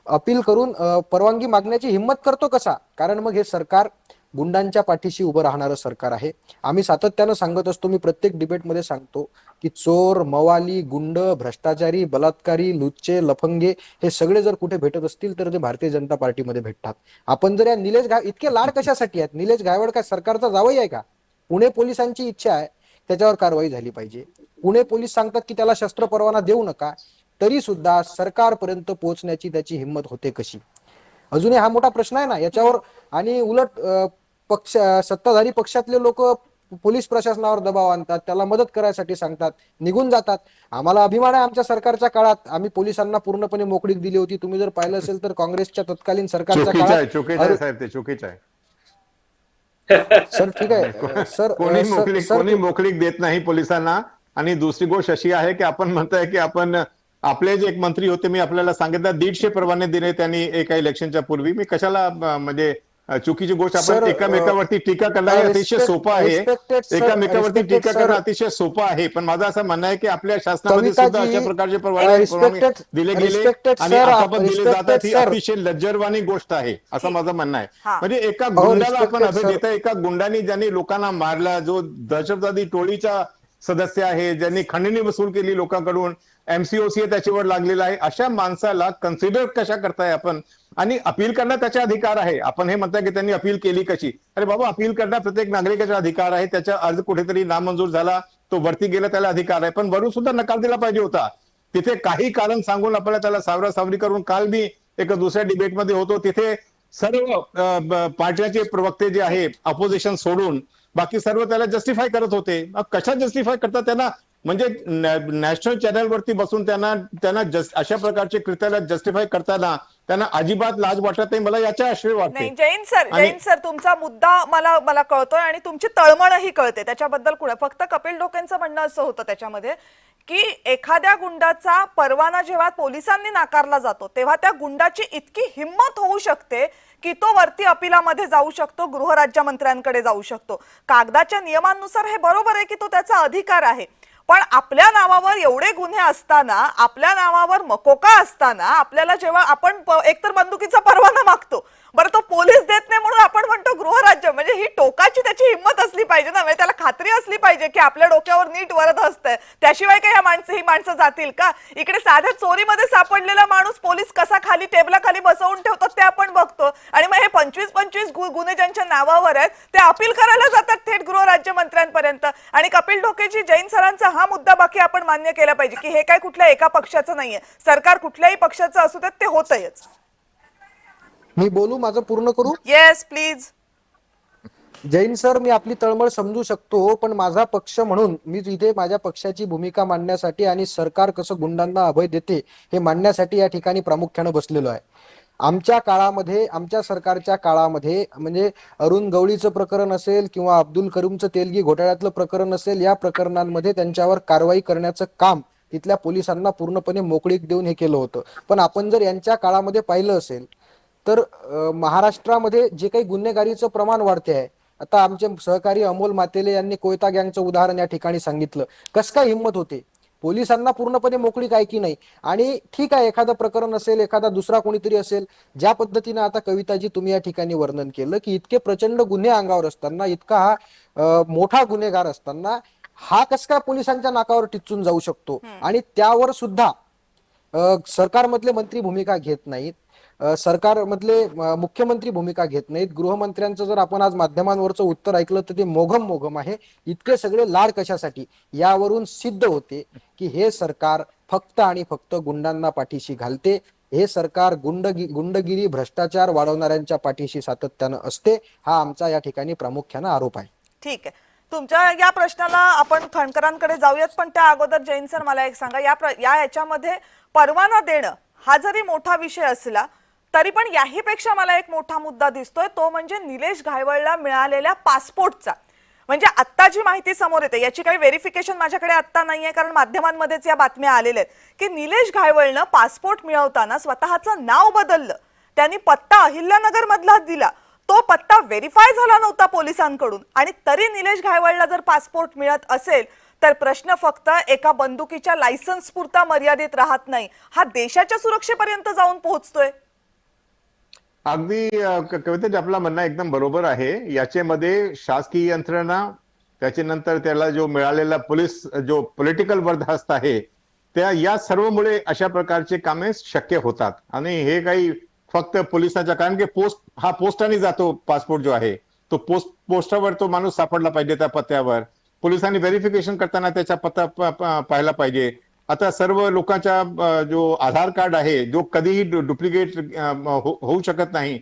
अपील करून परवानगी मागण्याची हिंमत करतो कसा? कारण मग हे सरकार गुंडांच्या पाठीशी उभं राहणारं सरकार आहे. आम्ही सातत्यानं सांगत असतो, मी प्रत्येक डिबेटमध्ये सांगतो की चोर, मवाली, गुंड, भ्रष्टाचारी, बलात्कारी, लुच्चे, लफंगे हे सगळे जर कुठे भेटत असतील तर ते भारतीय जनता पार्टीमध्ये भेटतात. आपण जर या निलेश इतके लाड कशासाठी आहेत? निलेश घायवळ काय सरकारचा जावई आहे का? पुणे पोलिसांची इच्छा आहे त्याच्यावर कारवाई झाली पाहिजे. पुणे पोलीस सांगतात की त्याला शस्त्र परवाना देऊ नका, तरी सुद्धा सरकारपर्यंत पोहोचण्याची त्याची हिंमत होते कशी? अजूनही हा मोठा प्रश्न आहे ना याच्यावर. आणि उलट सत्ताधारी पक्षातले लोक पोलीस प्रशासनावर दबाव आणतात, त्याला मदत करायसाठी सांगतात, निघून जातात. आम्हाला अभिमान आहे आमच्या सरकारच्या काळात आम्ही पोलिसांना पूर्णपणे मोकळीक दिली होती. तुम्ही जर पाहिलं असेल तर काँग्रेसच्या तत्कालीन सरकारच्या काळात, चुकीचं आहे सर, ठीक आहे सर, कोणी मोकळीक देत नाही पोलिसांना. आणि दुसरी गोष्ट अशी आहे की आपण म्हणताय की आपण, आपले जे एक मंत्री होते, मी आपल्याला सांगितलं 150 परवाने दिले त्यांनी एका इलेक्शनच्या पूर्वी. मी कशाला म्हणजे चुकीची गोष्ट, आपण एकामेकावरती टीका करणं अतिशय सोपं आहे. एकामेकावरती टीका करणं अतिशय सोपं आहे. पण माझं असं म्हणणं आहे की आपल्या शासनामध्ये सुद्धा अशा प्रकारचे परवाने दिले गेले आणि आतापर्यंत दिले जातात, ही अतिशय लज्जरवाणी गोष्ट आहे असं माझं म्हणणं आहे. म्हणजे एका गुंडाला आपण अभय देता, एका गुंडाने ज्यांनी लोकांना मारला, जो दहशतवादी टोळीचा सदस्य आहे, ज्यांनी खंडणी वसूल केली लोकांकडून, MCOC त्याच्यावर लागलेला आहे, अशा माणसाला कन्सिडर कशा करताय आपण? आणि अपील करणं त्याचा अधिकार आहे. आपण हे म्हणताय की त्यांनी अपील केली कशी? अरे बाबा, अपील करणं प्रत्येक नागरिकाचा अधिकार आहे. त्याचा अर्ज कुठेतरी नामंजूर झाला, तो वरती गेला, त्याला अधिकार आहे. पण वरून सुद्धा नकार दिला पाहिजे होता. तिथे काही कारण सांगून आपल्याला त्याला सावरासावरी करून, काल मी एका दुसऱ्या डिबेटमध्ये होतो, तिथे सर्व पार्ट्याचे प्रवक्ते जे आहे अपोजिशन सोडून बाकी सर्व त्याला जस्टिफाय करत होते. कशा जस्टिफाय करतात त्यांना? म्हणजे नॅशनल चॅनलवरती बसून त्यांना अशा प्रकारचे कृत्याला जस्टिफाय करताना त्यांना अजिबात लाज वाटत नाही. मला याच्या आश्चर्य वाटते. जैन सर, तुमचा मुद्दा मला कळतोय आणि तुमची तळमळही कळते त्याच्याबद्दल. फक्त कपिल डोकेंचं म्हणणं असं होतं त्याच्यामध्ये की एखाद्या गुंडाचा परवाना जेव्हा पोलिसांनी नाकारला जातो तेव्हा त्या गुंडाची इतकी हिंमत होऊ शकते की तो वरती अपिलामध्ये जाऊ शकतो, गृहराज्यमंत्र्यांकडे जाऊ शकतो. कागदाच्या नियमांनुसार हे बरोबर आहे की तो त्याचा अधिकार आहे, पण आपल्या नावावर एवढे गुन्हे असताना, आपल्या नावावर मकोका असताना, आपल्याला जेव्हा आपण एकतर बंदुकीचा परवाना मागतो, बरं तो पोलीस देत नाही म्हणून आपण म्हणतो गृहराज्य. म्हणजे ही टोकाची त्याची हिंमत असली पाहिजे ना, म्हणजे त्याला खात्री असली पाहिजे की आपल्या डोक्यावर नीट वरद असतंय, त्याशिवाय काय ही माणसं जातील का? इकडे साध्या चोरीमध्ये सापडलेला माणूस पोलीस कसा खाली टेबलाखाली बसवून ठेवतात ते आपण बघतो, आणि मग हे 25-25 गुन्हे ज्यांच्या नावावर आहेत ते अपील करायला जातात थेट गृहराज्यमंत्र्यांपर्यंत. आणि कपिल ढोकेजी, जैन सरांचा हा मुद्दा बाकी आपण मान्य केला पाहिजे की हे काय कुठल्या एका पक्षाचं नाहीये, सरकार कुठल्याही पक्षाचं असू देत ते होतंयच. मी बोलू, माझं पूर्ण करू? Yes please. जैन सर, मी आपली तळमळ समजू शकतो, पण माझा पक्ष म्हणून मी इथे माझ्या पक्षाची भूमिका मांडण्यासाठी आणि सरकार कसं गुंडांना अभय देते हे मांडण्यासाठी या ठिकाणी प्रामुख्याने बसलेलो आहे. आमच्या काळामध्ये, आमच्या सरकारच्या काळामध्ये, म्हणजे अरुण गवळीचं प्रकरण असेल किंवा अब्दुल करीमचं तेलगी घोटाळ्यातलं प्रकरण असेल, या प्रकरणांमध्ये त्यांच्यावर कारवाई करण्याचं काम तिथल्या पोलिसांना पूर्णपणे मोकळीक देऊन हे केलं होतं. पण आपण जर यांच्या काळामध्ये पाहिलं असेल तर महाराष्ट्रामध्ये जे काही गुन्हेगारीचं प्रमाण वाढते आहे, आता आमचे सहकारी अमोल मातेले यांनी कोयता गँगचं उदाहरण या ठिकाणी सांगितलं, कस काय हिंमत होते, पोलिसांना पूर्णपणे मोकळीक आहे की नाही. आणि ठीक आहे, एखादं प्रकरण असेल, एखादा दुसरा कोणीतरी असेल, ज्या पद्धतीने आता कविताजी तुम्ही या ठिकाणी वर्णन केलं की इतके प्रचंड गुन्हे अंगावर असताना, इतका हा मोठा गुन्हेगार असताना हा कस काय पोलिसांच्या नाकावर टिचून जाऊ शकतो, आणि त्यावर सुद्धा सरकारमधले मंत्री भूमिका घेत नाहीत, सरकारमधले मुख्यमंत्री भूमिका घेत नाहीत. गृहमंत्र्यांचं जर आपण आज माध्यमांवरचं उत्तर ऐकलं तर ते मोघम आहे. इतके सगळे लाड कशासाठी? यावरून सिद्ध होते की हे सरकार फक्त आणि फक्त गुंडांना पाठीशी घालते. हे सरकार गुंडगिरी, भ्रष्टाचार वाढवणाऱ्यांच्या पाठीशी सातत्यानं असते. हा आमचा या ठिकाणी प्रामुख्यानं आरोप आहे. ठीक आहे, तुमच्या या प्रश्नाला आपण खणकरांकडे जाऊयात, पण त्या अगोदर जैन सर मला एक सांगा, याच्यामध्ये परवाना देणं हा जरी मोठा विषय असला तरी पण याहीपेक्षा मला एक मोठा मुद्दा दिसतोय, तो म्हणजे निलेश घायवळला मिळालेल्या पासपोर्टचा. म्हणजे आत्ता जी माहिती समोर येते, याची काही व्हेरिफिकेशन माझ्याकडे आत्ता नाहीये, कारण माध्यमांमध्येच या बातम्या आलेल्या आहेत की निलेश घायवळनं पासपोर्ट मिळवताना स्वतःचं नाव बदललं, त्यांनी पत्ता अहिल्यानगर मधला दिला, तो पत्ता व्हेरीफाय झाला नव्हता पोलिसांकडून, आणि तरी निलेश घायवळला जर पासपोर्ट मिळत असेल तर प्रश्न फक्त एका बंदुकीच्या लायसन्स पुरता मर्यादित राहत नाही, हा देशाच्या सुरक्षेपर्यंत जाऊन पोहोचतोय. अगदी कवितेत आपला म्हणणं एकदम बरोबर आहे. याच्यामध्ये शासकीय यंत्रणा, त्याच्यानंतर त्याला जो मिळालेला पोलीस जो पॉलिटिकल बरदास्त आहे, त्या या सर्वमुळे अशा प्रकारचे कामे शक्य होतात. आणि हे काही फक्त पोलिसांच्या, कारण की पोस्टाने जातो पासपोर्ट जो आहे तो पोस्टावर तो माणूस सापडला पाहिजे, त्या पत्त्यावर पोलिसांनी व्हेरिफिकेशन करताना त्याचा पत्ता पाहायला पाहिजे. आता सर्व लोकांच्या जो आधार कार्ड आहे, जो कधीही डुप्लिकेट होऊ शकत नाही,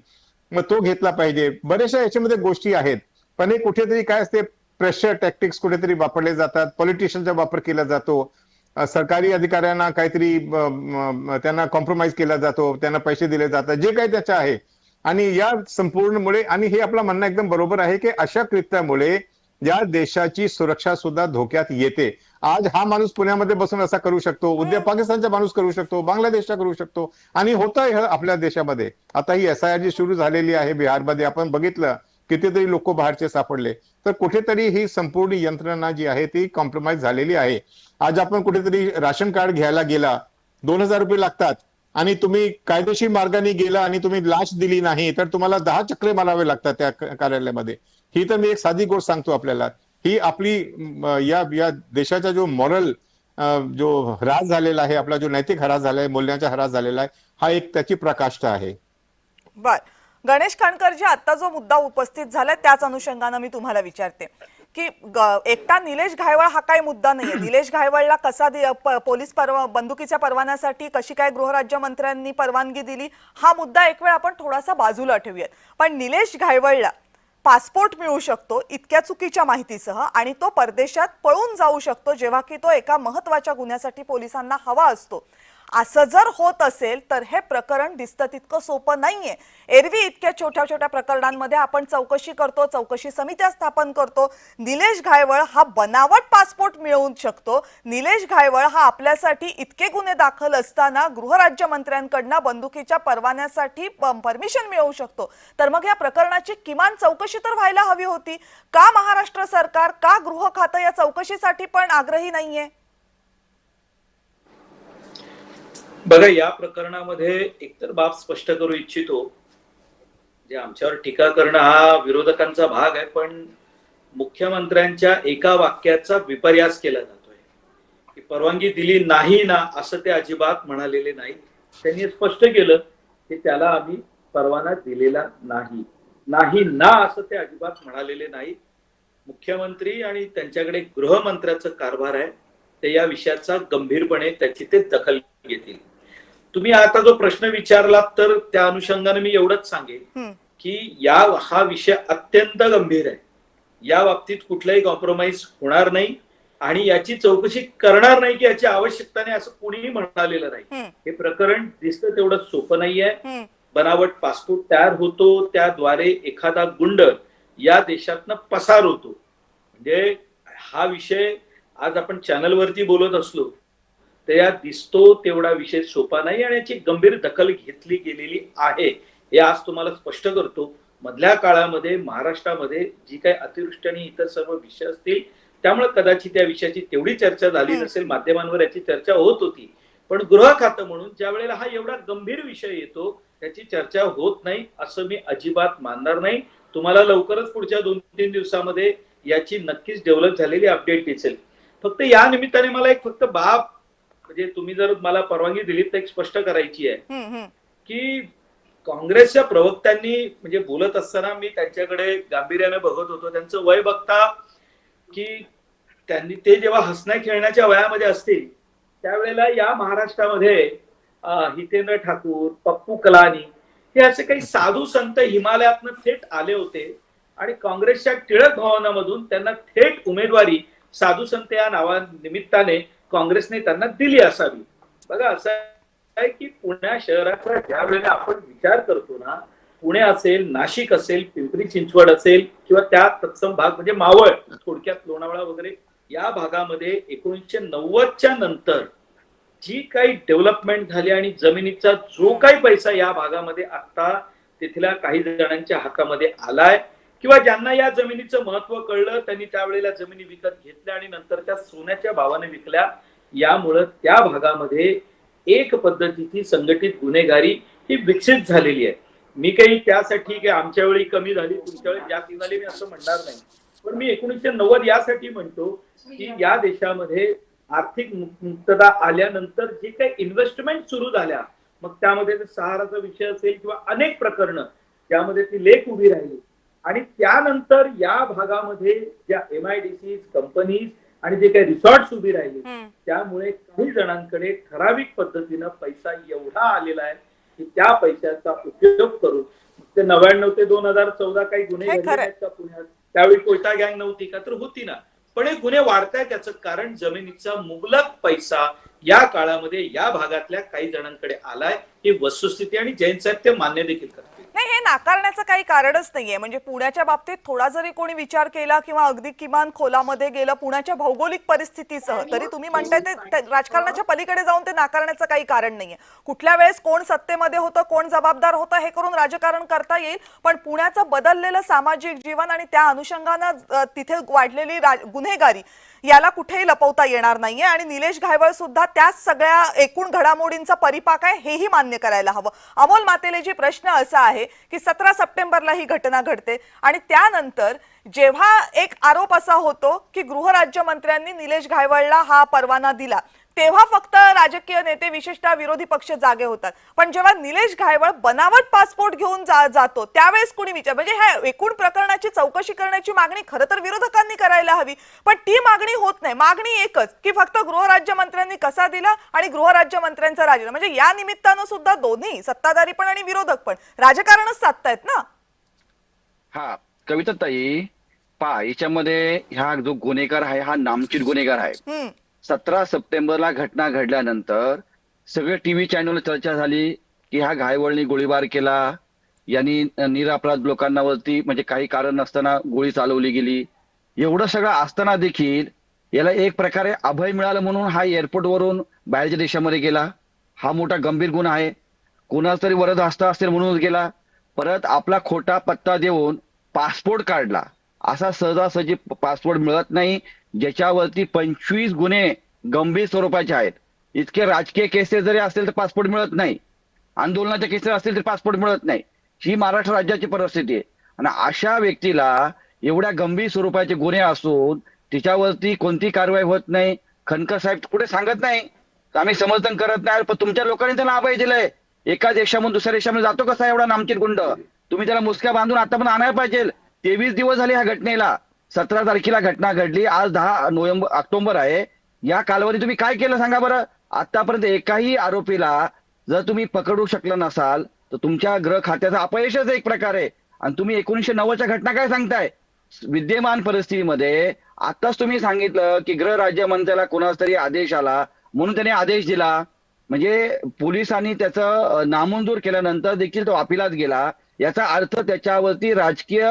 मग तो घेतला पाहिजे. बऱ्याचशा याच्यामध्ये गोष्टी आहेत, पण हे कुठेतरी काय असते, प्रेशर टॅक्टिक्स कुठेतरी वापरले जातात, पॉलिटिशियनचा वापर केला जातो, सरकारी अधिकाऱ्यांना काहीतरी त्यांना कॉम्प्रोमाइज केला जातो, त्यांना पैसे दिले जातात, जे काही त्याचं आहे. आणि या संपूर्णमुळे, आणि हे आपलं म्हणणं एकदम बरोबर आहे की अशा कृत्यामुळे या देशाची सुरक्षा सुद्धा धोक्यात येते. आज हा माणूस पुण्यामध्ये बसून असा करू शकतो, उद्या पाकिस्तानचा माणूस करू शकतो, बांगलादेशचा करू शकतो, आणि होतं आपल्या देशामध्ये. आता ही SIR जी सुरू झालेली आहे बिहारमध्ये, आपण बघितलं कितीतरी लोक बाहेरचे सापडले. तर कुठेतरी ही संपूर्ण यंत्रणा जी आहे ती कॉम्प्रोमाइज झालेली आहे. आज आपण कुठेतरी राशन कार्ड घ्यायला गेला, 2000 रुपये लागतात, आणि तुम्ही कायदेशीर मार्गाने गेला आणि तुम्ही लाच दिली नाही तर तुम्हाला 10 चक्रे मारावे लागतात त्या कार्यालयामध्ये. ही तर मी एक साधी गोष्ट सांगतो आपल्याला. ही आपली या देशाचा जो मॉरल जो ह्रास झालेला आहे, आपला जो नैतिक ह्रास झाला आहे, मूल्यांचा ह्रास झालेला आहे, हा एक त्याची प्रकाष्ठा आहे. बर, गणेश खणकरजी, आता जो मुद्दा उपस्थित झालाय त्याच अनुषंगाने मी तुम्हाला विचारते की एकटा निलेश घायवळ हा काही मुद्दा नाहीये. निलेश घायवळला कसा पोलीस बंदुकीच्या परवान्यासाठी कशी काय गृहराज्यमंत्र्यांनी परवानगी दिली, हा मुद्दा एक वेळ आपण थोडासा बाजूला ठेवूयात. पण निलेश घायवळला पासपोर्ट मिळू शकतो इतक्या चुकीच्या माहितीसह, आणि तो परदेशात पळून जाऊ शकतो जेव्हा की तो एका महत्त्वाच्या गुन्ह्यासाठी पोलिसांना हवा असतो. असं जर होत असेल तर हे प्रकरण दिसतं तितकं सोपं नाहीये. एरवी इतक्या छोट्या छोट्या प्रकरणांमध्ये आपण चौकशी करतो, चौकशी समित्या स्थापन करतो. निलेश घायवळ हा बनावट पासपोर्ट मिळवू शकतो. निलेश घायवळ हा आपल्यासाठी इतके गुन्हे दाखल असताना गृहराज्यमंत्र्यांकडनं बंदुकीच्या परवान्यासाठी परमिशन मिळवू शकतो. तर मग या प्रकरणाची किमान चौकशी तर व्हायला हवी होती. का महाराष्ट्र सरकार, का गृह खातं या चौकशीसाठी पण आग्रही नाहीये? बघा, या प्रकरणामध्ये एकतर बाब स्पष्ट करू इच्छितो, जे आमच्यावर टीका करणं हा विरोधकांचा भाग आहे, पण मुख्यमंत्र्यांच्या एका वाक्याचा विपर्यास केला जातोय की परवानगी दिली नाही ना, असं ते अजिबात म्हणालेले नाहीत. त्यांनी स्पष्ट केलं की त्याला आम्ही परवाना दिलेला नाही ना, असं ते अजिबात म्हणालेले नाहीत. मुख्यमंत्री आणि त्यांच्याकडे गृहमंत्र्याचं कारभार आहे, ते या विषयाचा गंभीरपणे त्याची ते दखल घेतील. तुम्ही आता जो प्रश्न विचारलात तर त्या अनुषंगाने मी एवढंच सांगेन की हा विषय अत्यंत गंभीर आहे. या बाबतीत कुठलाही कॉम्प्रोमाइज होणार नाही आणि याची चौकशी करणार नाही की याची आवश्यकता नाही असं कोणीही म्हणालेलं नाही. हे प्रकरण दिसतं तेवढं सोपं नाहीये. बनावट पासपोर्ट तयार होतो, त्याद्वारे एखादा गुंड या देशातनं पसार होतो. म्हणजे हा विषय आज आपण चॅनलवरती बोलत असलो तर या दिसतो तेवढा विषय सोपा नाही आणि याची गंभीर दखल घेतली गेलेली आहे हे आज तुम्हाला स्पष्ट करतो. मधल्या काळामध्ये महाराष्ट्रामध्ये जी काही अतिवृष्टी आणि इतर सर्व विषय असतील त्यामुळे कदाचित या विषयाची तेवढी चर्चा झाली नसेल, माध्यमांवर याची चर्चा होत होती, पण गृह खातं म्हणून ज्या वेळेला हा एवढा गंभीर विषय येतो त्याची चर्चा होत नाही असं मी अजिबात मानणार नाही. तुम्हाला लवकरच पुढच्या 2-3 दिवसामध्ये याची नक्कीच डेव्हलप झालेली अपडेट दिसेल. फक्त या निमित्ताने मला एक बाब, म्हणजे तुम्ही जर मला परवानगी दिली तर एक स्पष्ट करायची आहे की काँग्रेसच्या प्रवक्त्यांनी म्हणजे बोलत असताना मी त्यांच्याकडे गांभीर्याने बघत होतो. त्यांचं वय बघता की ते जेव्हा हसण्या खेळण्याच्या वयामध्ये असतील त्यावेळेला या महाराष्ट्रामध्ये हितेंद्र ठाकूर, पप्पू कलानी हे असे काही साधू संत हिमालयातनं थेट आले होते आणि काँग्रेसच्या टिळक भवनामधून त्यांना थेट उमेदवारी साधू संत या नावानिमित्ताने काँग्रेसने त्यांना दिली असावी. बघा, असं आहे की पुण्या शहराचा ज्या वेळेला आपण विचार करतो ना, पुणे असेल, नाशिक असेल, पिंपरी चिंचवड असेल किंवा त्या तत्सम भाग म्हणजे मावळ, थोडक्यात लोणावळा वगैरे या भागामध्ये 1990च्या नंतर जी काही डेव्हलपमेंट झाली आणि जमिनीचा जो काही पैसा या भागामध्ये आता तिथल्या काही जणांच्या हातामध्ये आलाय किंवा ज्यांना या जमिनीचं महत्व कळलं त्यांनी त्यावेळेला जमिनी विकत घेतल्या आणि नंतर त्या सोन्याच्या भावाने विकल्या. यामुळं त्या भागामध्ये एक पद्धतीची संघटित गुन्हेगारी ही विकसित झालेली आहे. मी काही त्यासाठी की आमच्या वेळी कमी झाली, तुमच्या वेळी जास्त झाली मी असं म्हणणार नाही, पण मी 1990 यासाठी म्हणतो की या देशामध्ये आर्थिक मुक्तता आल्यानंतर जे काही इन्व्हेस्टमेंट सुरू झाल्या, मग त्यामध्ये सहाराचा विषय असेल किंवा अनेक प्रकरणं त्यामध्ये ती लेख उभी राहिली आणि त्यानंतर या भागामध्ये ज्या MIDC कंपनीज आणि जे काही रिसॉर्ट्स उभी राहिली त्यामुळे काही जणांकडे ठराविक पद्धतीनं पैसा एवढा आलेला आहे की त्या पैशाचा उपयोग करून ते 99 ते 2014 काही गुन्हे घडले आहेत का पुण्यात? त्यावेळी कोयता गँग नव्हती का? तर होती ना, पण हे गुन्हे वाढतायत त्याचं कारण जमिनीचा मुबलक पैसा या काळामध्ये या भागातल्या काही जणांकडे आलाय. ही वस्तुस्थिती आणि जैन साहेब ते मान्य देखील करतात. नाही, हे नाकारण्याचं काही कारणच नाहीये. म्हणजे पुण्याच्या बाबतीत थोडा जरी कोणी विचार केला किंवा अगदी किमान खोलामध्ये गेलं पुण्याच्या भौगोलिक परिस्थितीसह, तरी तुम्ही म्हणताय ते राजकारणाच्या पलीकडे जाऊन ते नाकारण्याचं काही कारण नाहीये. कुठल्या वेळेस कोण सत्तेमध्ये होतं, कोण जबाबदार होतं हे करून राजकारण करता येईल, पण पुण्याचं बदललेलं सामाजिक जीवन आणि त्या अनुषंगानं तिथे वाढलेली गुन्हेगारी याला कुठेही लपवता येणार नाहीये. आणि निलेश घायवळ सुद्धा त्याच सगळ्या एकूण घडामोडींचा परिपाक आहे हेही मान्य करायला हवं. अमोल मातेलेजी, प्रश्न असा आहे की 17 सप्टेंबरला ही घटना घडते आणि त्यानंतर जेव्हा एक आरोप असा होतो की गृहराज्यमंत्र्यांनी निलेश घायवळला हा परवाना दिला, तेव्हा फक्त राजकीय नेते विशेषतः विरोधी पक्ष जागे होतात. पण जेव्हा निलेश घायवळ बनावट पासपोर्ट घेऊन जातो त्यावेळेस कोणी विचार, म्हणजे ह्या एकूण प्रकरणाची चौकशी करण्याची मागणी खरं तर विरोधकांनी करायला हवी, पण ती मागणी होत नाही. मागणी एकच की फक्त गृहराज्यमंत्र्यांनी कसा दिला आणि गृहराज्यमंत्र्यांचा राजीनामा. म्हणजे या निमित्तानं सुद्धा दोन्ही सत्ताधारी पण आणि विरोधक पण राजकारणच साधतायत ना. हा कविता ताई, याच्यामध्ये हा जो गुन्हेगार आहे हा नामचित गुन्हेगार आहे. 17 सप्टेंबरला घटना घडल्यानंतर सगळे टीव्ही चॅनल चर्चा झाली की ह्या घायवळणी गोळीबार केला, यांनी निरपराध लोकांवरती म्हणजे काही कारण नसताना गोळी चालवली गेली. एवढं सगळं असताना देखील याला एक प्रकारे अभय मिळालं म्हणून हा एअरपोर्टवरून बाहेरच्या देशामध्ये गेला. हा मोठा गंभीर गुन्हा आहे. कोणाचा तरी वरद हस्त असेल म्हणूनच गेला. परत आपला खोटा पत्ता देऊन पासपोर्ट काढला. असा सहजासहजी पासपोर्ट मिळत नाही, ज्याच्यावरती 25 गुन्हे गंभीर स्वरूपाचे आहेत. इतके राजकीय केसेस जरी असतील तर पासपोर्ट मिळत नाही. आंदोलनाच्या केसेस असतील तर पासपोर्ट मिळत नाही. ही महाराष्ट्र राज्याची परिस्थिती आहे. आणि अशा व्यक्तीला एवढ्या गंभीर स्वरूपाचे गुन्हे असून तिच्यावरती कोणती कारवाई होत नाही. खनकर साहेब कुठे सांगत नाही, आम्ही समर्थन करत नाही, पण तुमच्या लोकांनी त्याला अभय दिलंय. एका देशामधून दुसऱ्या देशामध्ये जातो कसा एवढा नामचीन गुंड? तुम्ही त्याला मुसक्या बांधून आता पण आणायला पाहिजे. 23 दिवस झाले ह्या घटनेला. 17 तारखेला घटना घडली, आज 10 ऑक्टोबर आहे. या कालावधी तुम्ही काय केलं सांगा बरं? आतापर्यंत एकाही आरोपीला जर तुम्ही पकडू शकलं नसाल तर तुमच्या गृह खात्याचं अपयशच एक प्रकारे. आणि तुम्ही 1990च्या घटना काय सांगताय? विद्यमान परिस्थितीमध्ये आताच तुम्ही सांगितलं की गृह राज्यमंत्र्याला कोणाचा तरी आदेश आला म्हणून त्याने आदेश दिला. म्हणजे पोलिसांनी त्याचं नामंजूर केल्यानंतर देखील तो अपिलात गेला. याचा अर्थ त्याच्यावरती राजकीय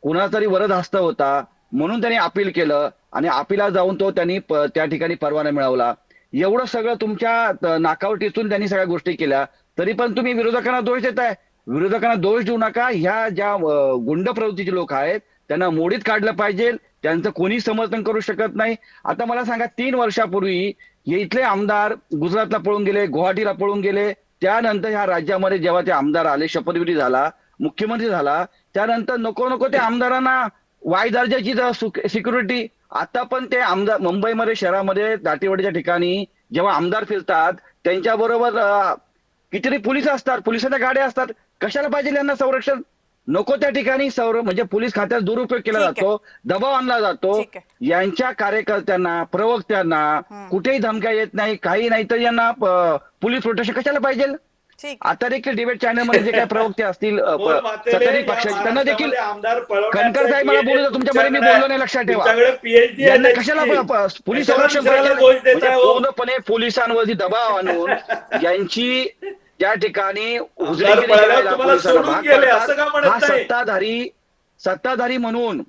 कोणाचा तरी वरद हस्त होता म्हणून त्यांनी अपील केलं आणि अपिलात जाऊन तो त्यांनी त्या ठिकाणी परवाना मिळवला. एवढं सगळं तुमच्या नाकावर टिचून त्यांनी सगळ्या गोष्टी केल्या, तरी पण तुम्ही विरोधकांना दोष देताय. विरोधकांना दोष देऊ नका. ह्या ज्या गुंड प्रवृत्तीचे लोक आहेत त्यांना मोडीत काढलं पाहिजे. त्यांचं कोणी समर्थन करू शकत नाही. आता मला सांगा, 3 वर्षापूर्वी हे इथले आमदार गुजरातला पळून गेले, गुवाहाटीला पळून गेले. त्यानंतर ह्या राज्यामध्ये जेव्हा ते आमदार आले, शपथविधी झाला, मुख्यमंत्री झाला, त्यानंतर नको ते आमदारांना वाय दर्जाची सिक्युरिटी. आता पण ते आमदार मुंबईमध्ये शहरामध्ये दाटीवाडीच्या ठिकाणी जेव्हा आमदार फिरतात त्यांच्याबरोबर कितीतरी पोलीस असतात, पोलिसांच्या गाड्या असतात. कशाला पाहिजे यांना संरक्षण? नको त्या ठिकाणी म्हणजे पोलीस खात्यात दुरुपयोग केला जातो, दबाव आणला जातो. यांच्या कार्यकर्त्यांना, प्रवक्त्यांना कुठेही धमक्या येत नाही, काही नाही, तर यांना पोलीस प्रोटेक्शन कशाला पाहिजे? आता देखील डिबेट चॅनल मध्ये जे काही प्रवक्ते असतील सत्ताधारी पक्षाचे त्यांना देखील खनकर साहेब मला बोलू द्या, तुमच्या मध्ये मी बोललो नाही, लक्षात ठेवा. यांना कशाला पोलीस संरक्षण पाहिजे? पूर्णपणे पोलिसांवरती दबाव आणून यांची त्या ठिकाणी सत्ताधारी म्हणून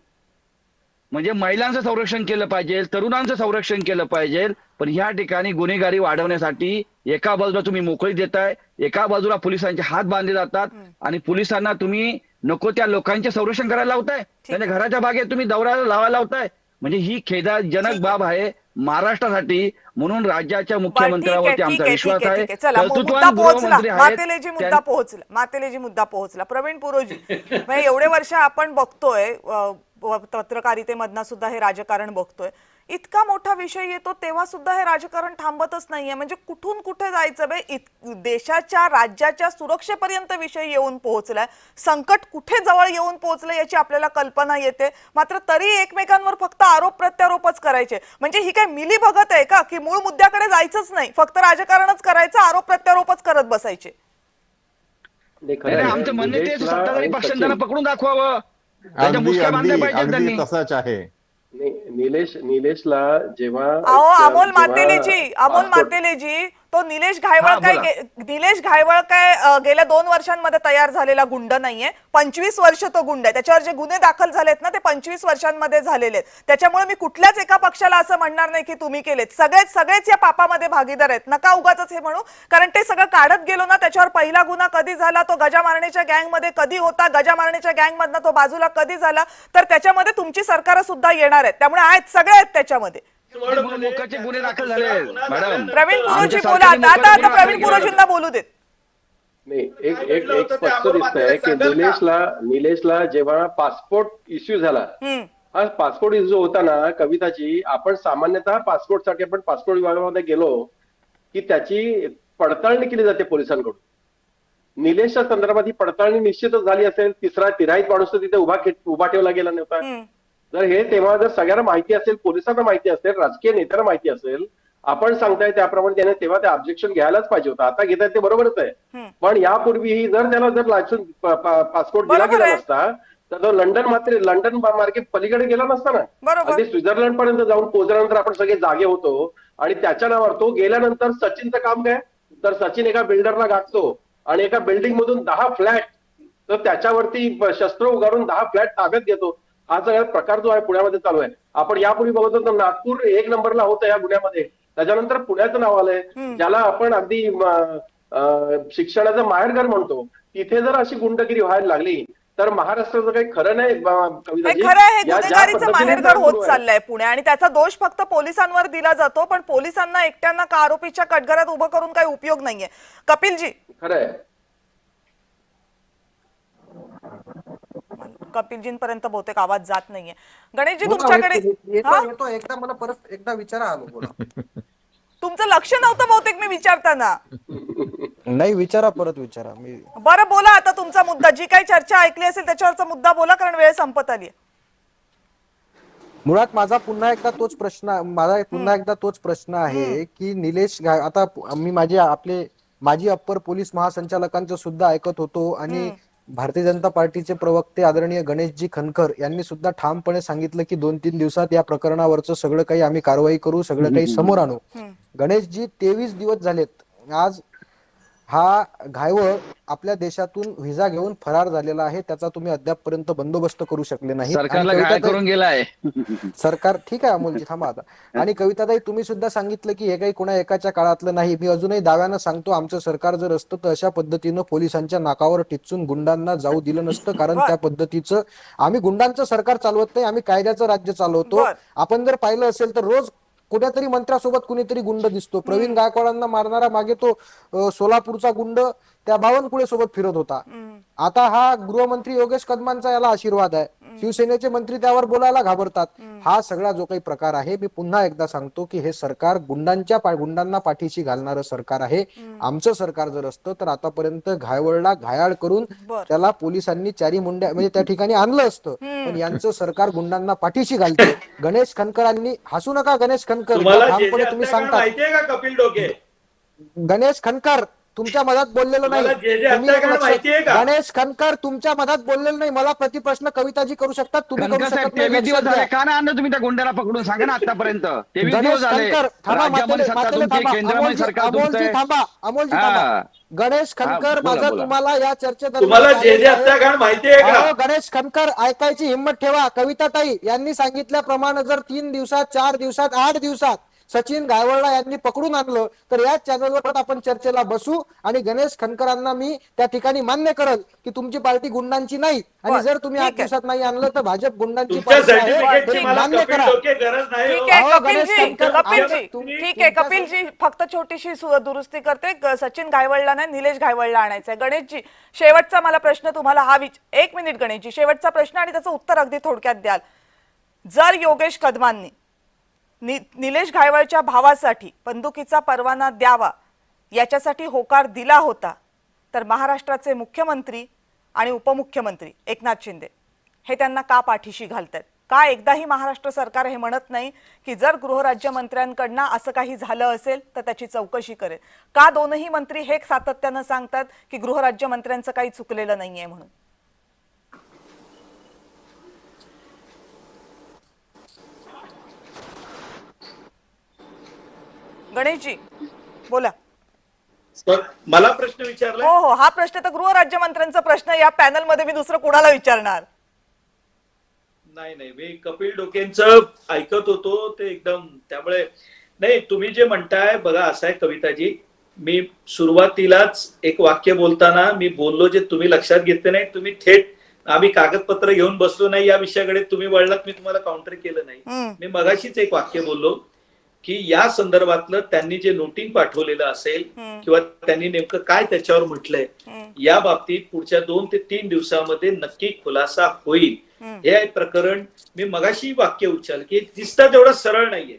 म्हणजे महिलांचं संरक्षण केलं पाहिजे, तरुणांचं संरक्षण केलं पाहिजे. पण ह्या ठिकाणी गुन्हेगारी वाढवण्यासाठी एका बाजूला तुम्ही मोकळी देताय, एका बाजूला पोलिसांचे हात बांधले जातात आणि पोलिसांना तुम्ही नको त्या लोकांचे संरक्षण करायला लावताय, त्यांच्या घराच्या बागेत तुम्ही दौरा लावायला लावताय. म्हणजे ही खेदजनक बाब आहे महाराष्ट्रासाठी. म्हणून राज्याच्या मुख्यमंत्र्यावरती आमचा विश्वास आहे. मातेलेजी मुद्दा पोहोचला. प्रवीण पुरोजी, म्हणजे एवढे वर्ष आपण बघतोय, पत्रकारितेमधनं सुद्धा हे राजकारण बघतोय, इतका मोठा विषय येतो तेव्हा सुद्धा हे राजकारण थांबतच नाहीये. म्हणजे कुठून कुठे जायचं बे? देशाच्या, राज्याच्या सुरक्षेपर्यंत विषय येऊन पोहोचलाय. संकट कुठे जवळ येऊन पोहोचलं याची आपल्याला कल्पना येते. मात्र तरी एकमेकांवर फक्त आरोप प्रत्यारोपच करायचे. म्हणजे ही काय मिली भगत आहे का की मूळ मुद्द्याकडे जायचंच नाही, फक्त राजकारणच करायचं, आरोप प्रत्यारोपच करत बसायचे? आमचं म्हणणं ते सत्ताधारी पक्षांनी त्यांना पकडून दाखवावं, त्यांच्या मुसक्या बांधल्या पाहिजे त्यांनी. तसाच आहे निलेशला जेव्हा अमोल मातेलेजी तो निलेश घायवळ काय गेल्या 2 वर्षांमध्ये तयार झालेला गुंड नाहीये. 25 वर्ष तो गुंड आहे. त्याच्यावर जे गुन्हे दाखल झालेत ना ते 25 वर्षांमध्ये झालेले आहेत. त्याच्यामुळे मी कुठल्याच एका पक्षाला असं म्हणणार नाही की तुम्ही केलेत. सगळेच या पापामध्ये भागीदार आहेत. नका उगाच हे म्हणू, कारण ते सगळं काढत गेलो ना, त्याच्यावर पहिला गुन्हा कधी झाला, तो गजा मारण्याच्या गँगमध्ये कधी होता, गजा मारण्याच्या गँगमधनं तो बाजूला कधी झाला, तर त्याच्यामध्ये तुमची सरकार सुद्धा येणार आहेत. त्यामुळे आहेत, सगळे आहेत त्याच्यामध्ये. गुन्हे दाखल झाले मॅडम. प्रवीण पुरोजी बोला आता प्रवीण पुरोजींना बोलू देत. नाही, एक स्पष्ट दिसतंय की निलेशला जेव्हा पासपोर्ट इश्यू झाला, हा पासपोर्ट इश्यू होताना कविताची आपण सामान्यतः पासपोर्टसाठी आपण पासपोर्ट विभागामध्ये गेलो की त्याची पडताळणी केली जाते पोलिसांकडून. निलेशच्या संदर्भात ही पडताळणी निश्चितच झाली असेल. तिराईत माणूस तिथे उभा ठेवला गेला नव्हता. जर हे तेव्हा जर सगळ्यांना माहिती असेल, पोलिसांना माहिती असेल, राजकीय नेत्यांना माहिती असेल, आपण सांगताय त्याप्रमाणे त्याने तेव्हा ते ऑब्जेक्शन घ्यायलाच पाहिजे होतं. आता घेताय ते बरोबरच आहे, पण यापूर्वीही जर लायसन्स पासपोर्ट दिला गेला नसता तर तो लंडन मार्गे पलीकडे गेला नसता ना. अगदी स्वित्झर्लंड पर्यंत जाऊन पोहोचल्यानंतर आपण सगळे जागे होतो आणि त्याच्या नावावर तो गेल्यानंतर सचिनचं काम काय? तर सचिन एका बिल्डरला गाठतो आणि एका बिल्डिंग मधून 10 फ्लॅट, तर त्याच्यावरती शस्त्र उगारून 10 फ्लॅट ताब्यात घेतो. हा सगळा प्रकार जो आहे पुण्यामध्ये चालू आहे. आपण यापूर्वी बघतो तर नागपूर 1 नंबरला होतं या गुन्ह्यामध्ये. त्याच्यानंतर पुण्याचं नाव आलंय, ज्याला आपण अगदी शिक्षणाचं माहेरघर म्हणतो. तिथे जर अशी गुंडगिरी व्हायला लागली तर महाराष्ट्राचं काही खरं नाही. खरं आहे, गुन्हेगारीचं माहेरघर होत चाललंय पुणे, आणि त्याचा दोष फक्त पोलिसांवर दिला जातो, पण पोलिसांना एकट्यांना का आरोपीच्या कटघऱ्यात उभं करून काही उपयोग नाहीये. कपिलजी, खरं आहे. कपिलजींपर्यंत बहुतेक आवाज जात नाहीये. गणेशजी, बोला, तुमच्याकडे येतो एकदा मला परत एकदा विचारा. आलो बोला. तुमचं लक्ष नव्हतं बहुतेक मी विचारताना. नाही, विचारा, परत विचारा. मी बरं, बोला आता तुमचा मुद्दा. जी काही चर्चा ऐकली असेल त्याच्यावरचा मुद्दा बोला, कारण वेळ संपत आली. मुळात माझा पुन्हा एकदा तोच प्रश्न आहे की निलेश आता मी माजी अप्पर पोलीस महासंचालकांचं सुद्धा ऐकत होतो, आणि भारतीय जनता पार्टीचे प्रवक्ते आदरणीय गणेशजी खनकर यांनी सुद्धा ठामपणे सांगितलं की 2-3 दिवसात या प्रकरणावरचं सगळं काही आम्ही कारवाई करू, सगळं काही समोर आणू. गणेशजी, 23 दिवस झालेत आज हा घायवळ आपल्या देशातून व्हिसा घेऊन फरार झालेला आहे. त्याचा तुम्ही अद्यापपर्यंत बंदोबस्त करू शकले नाही. सरकारला घायल करून गेलाय सरकार. ठीक आहे अमोलजी, थांबा आता. आणि कविताताई, तुम्ही सुद्धा सांगितलं की हे काही कोणा एकाच्या काळातलं नाही. मी अजूनही दाव्यानं सांगतो, आमचं सरकार जर असतं तर अशा पद्धतीनं पोलिसांच्या नाकावर टिचून गुंडांना जाऊ दिलं नसतं. कारण त्या पद्धतीचं आम्ही गुंडांचं सरकार चालवत नाही, आम्ही कायद्याचं राज्य चालवतो. आपण जर पाहिलं असेल तर रोज कुठ्यातरी मंत्र्यासोबत कुणीतरी गुंड दिसतो. प्रवीण गायकवाडांना मारणारा मागे तो सोलापूरचा गुंड त्या बावनकुळे सोबत फिरत होता. आता हा गृहमंत्री योगेश कदमांचा याला आशीर्वाद आहे. शिवसेनेचे मंत्री त्यावर बोलायला घाबरतात. हा सगळा जो काही प्रकार आहे, मी पुन्हा एकदा सांगतो की हे सरकार गुंडांना पाठीशी घालणारं सरकार आहे. आमचं सरकार जर असतं तर आतापर्यंत घायवळला घायाळ करून त्याला पोलिसांनी चारी मुंड्या म्हणजे त्या ठिकाणी आणलं असतं. पण यांचं सरकार गुंडांना पाठीशी घालते. गणेश खनकरांनी, हसू नका गणेश खनकर, तुम्ही सांगता कपिल डोके, गणेश खनकर तुमच्या मधात बोललेलो नाही. गणेश खनकर तुमच्या मधात बोललेलो नाही. मला प्रतिप्रश्न कविताजी करू शकतात, तुम्ही करू शकत नाही. दिवस झाले का ना आणलं तुम्ही त्या गुंड्याला पकडून? सांगा ना आतापर्यंत. गणेश खनकर थांबा, अमोलजी थांबा. गणेश खनकर, माझा तुम्हाला या चर्चेत गणेश खनकर ऐकायची हिंमत ठेवा. कविताताई यांनी सांगितल्याप्रमाणे जर 3 दिवसात, 4 दिवसात, 8 दिवसात सचिन गायवळला यांनी पकडून आणलं तर या चॅनलवर आपण चर्चेला बसू. आणि गणेश खनकरांना मी त्या ठिकाणी मान्य करल की तुमची पार्टी गुंडांची नाही, आणि जर तुम्ही 8 दिवसात नाही आणलं तर भाजप गुंडांची पार्टी आहे, मान्य करा. ठीक आहे कपिलजी, फक्त छोटीशी दुरुस्ती करते. सचिन गायवळला नाही, निलेश गायवळला आणायचंय. गणेशजी, शेवटचा मला प्रश्न तुम्हाला हा 1 मिनिट गणेशजी, शेवटचा प्रश्न आणि त्याचं उत्तर अगदी थोडक्यात द्याल. जर योगेश कदमांनी निलेश घायवळच्या भावासाठी बंदुकीचा परवाना द्यावा याच्यासाठी होकार दिला होता, तर महाराष्ट्राचे मुख्यमंत्री आणि उपमुख्यमंत्री एकनाथ शिंदे हे त्यांना का पाठीशी घालतात? का एकदाही महाराष्ट्र सरकार हे म्हणत नाही की जर गृहराज्यमंत्र्यांकडनं असं काही झालं असेल तर त्याची चौकशी करेल? का दोनही मंत्री हे सातत्यानं सांगतात की गृहराज्यमंत्र्यांचं काही चुकलेलं नाहीये म्हणून? गणेशजी बोला. मला प्रश्न विचारला. हो, हा प्रश्न तर गृहराज्यमंत्र्यांचा प्रश्न. या पॅनल मध्ये मी दुसरं कोणाला विचारणार? नाही, मी कपिल डोकेंचं ऐकत होतो ते एकदम. त्यामुळे नाही, तुम्ही जे म्हणताय बघा, असं आहे कविताजी, मी सुरुवातीलाच एक वाक्य बोलताना मी बोललो जे तुम्ही लक्षात घेतले नाही. तुम्ही थेट आम्ही कागदपत्र घेऊन बसलो नाही या विषयाकडे तुम्ही वळलात, मी तुम्हाला काउंटर केलं नाही. मी मगाशीच एक वाक्य बोललो की या संदर्भातलं त्यांनी जे नोटिंग पाठवलेलं असेल किंवा त्यांनी नेमकं काय त्याच्यावर म्हटलंय, या बाबतीत पुढच्या 2 ते 3 दिवसामध्ये नक्की खुलासा होईल. हे प्रकरण मी मगाशी वाक्य उच्चारलं की दिसतं तेवढं सरळ नाहीये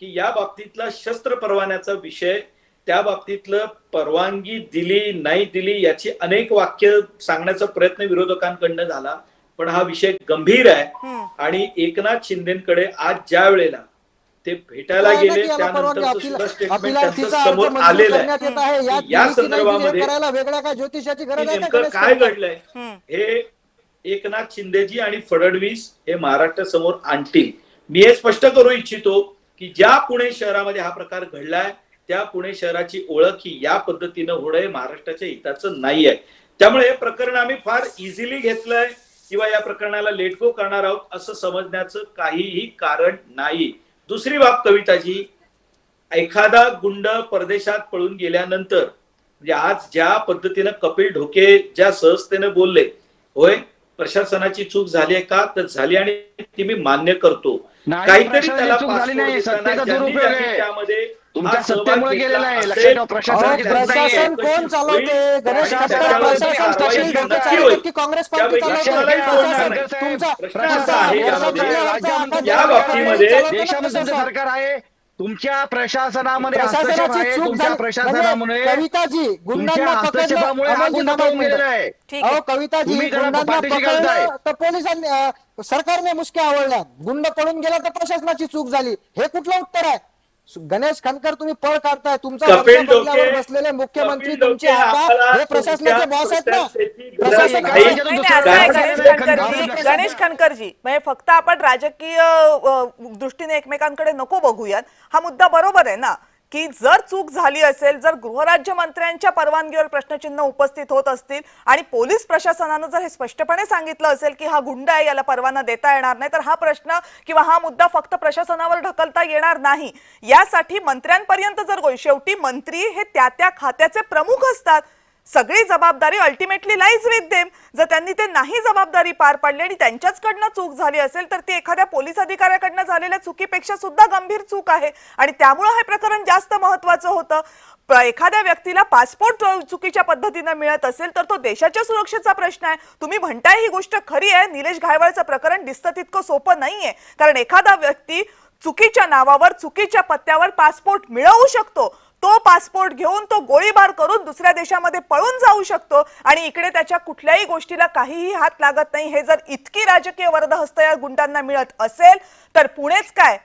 की या बाबतीतला शस्त्र परवान्याचा विषय, त्या बाबतीतलं परवानगी दिली नाही दिली याची अनेक वाक्य सांगण्याचा प्रयत्न विरोधकांकडनं झाला. पण हा विषय गंभीर आहे आणि एकनाथ शिंदेकडे आज ज्या वेळेला ते भेटायला गेले त्यानंतर स्टेटमेंट त्यांचं समोर आलेलं आहे. या संदर्भामध्ये नेमकं काय घडलंय हे एकनाथ शिंदेजी आणि फडणवीस हे महाराष्ट्र समोर आणतील. मी हे स्पष्ट करू इच्छितो की ज्या पुणे शहरामध्ये हा प्रकार घडलाय त्या पुणे शहराची ओळख ही या पद्धतीनं होणं हे महाराष्ट्राच्या हिताचं नाही आहे. त्यामुळे हे प्रकरण आम्ही फार इझिली घेतलंय किंवा या प्रकरणाला लेट गो करणार आहोत असं समजण्याचं काहीही कारण नाही. दुसरी बाब कविताजी, एखादा गुंड परदेशात पळून गेल्यानंतर म्हणजे आज ज्या पद्धतीनं कपिल ढोके ज्या सहजतेने बोलले, होय प्रशासनाची चूक झाली आहे का, तर झाली आणि ती मी मान्य करतो. काहीतरी त्याला त्यामध्ये तुमच्या सत्तेमुळे गेलेला आहे. लक्षात ठेवा, प्रशासन कोण चालवते? गणेश खटकर प्रशासन कपिल ढोके चालवते की काँग्रेस पार्टी चालवते? या बाबतीमध्ये देशामध्ये सरकार आहे, तुमच्या प्रशासनामध्ये हस्तक्षेप आहे. तुमच्या प्रशासनामुळे कविताजी गुंडांना हस्तक्षेपामुळे हा गुन्हा होऊन गेलेला आहे. अहो कविताजी, तुम्ही गुंडांना पाठीशी घालताय. पकडलं तर पोलिसांनी सरकारने मुसक्या आवळल्या, गुंड पळून गेला तर प्रशासनाची चूक झाली. हे कुठलं उत्तर आहे? गणेश खनकर, तुम्ही पळ काढताय. तुमचा बसलेले मुख्यमंत्री तुमचे आता हे प्रशासनाचे बॉस आहेत ना. गणेश खनकरजी, म्हणजे फक्त आपण राजकीय दृष्टीने एकमेकांकडे नको बघूयात. हा मुद्दा बरोबर आहे ना की जर चूक झाली असेल, जर गृहराज्यमंत्र्यांच्या परवानगीवर प्रश्नचिन्ह उपस्थित होत असतील आणि पोलीस प्रशासनानं जर हे स्पष्टपणे सांगितलं असेल की हा गुंड आहे, याला परवाना देता येणार नाही, तर हा प्रश्न किंवा हा मुद्दा फक्त प्रशासनावर ढकलता येणार नाही. यासाठी मंत्र्यांपर्यंत जर शेवटी मंत्री हे त्या खात्याचे प्रमुख असतात, सगळी जबाबदारी अल्टिमेटली लाईज विथ देम. जर त्यांनी ते नाही जबाबदारी पार पाडली आणि त्यांच्याचकडनं चूक झाली असेल तर ती एखाद्या पोलीस अधिकाऱ्याकडनं झालेल्या चुकीपेक्षा सुद्धा गंभीर चूक आहे आणि त्यामुळे हे प्रकरण जास्त महत्त्वाचं होतं. एखाद्या व्यक्तीला पासपोर्ट चुकीच्या पद्धतीने मिळत असेल तर तो देशाच्या सुरक्षेचा प्रश्न आहे. तुम्ही म्हणताय ही गोष्ट खरी आहे, निलेश घायवळचं प्रकरण दिसतं तितकं सोपं नाहीये, कारण एखादा व्यक्ती चुकीच्या नावावर चुकीच्या पत्त्यावर पासपोर्ट मिळवू शकतो. तो पासपोर्ट घेऊन तो गोळीबार करून दुसऱ्या देशामध्ये पळून जाऊ शकतो आणि इकडे त्याच्या कुठल्याही गोष्टीला काहीही हात लागत नाही. हे जर इतकी राजकीय वरदहस्त या गुंडांना मिळत असेल तर पुणेच काय,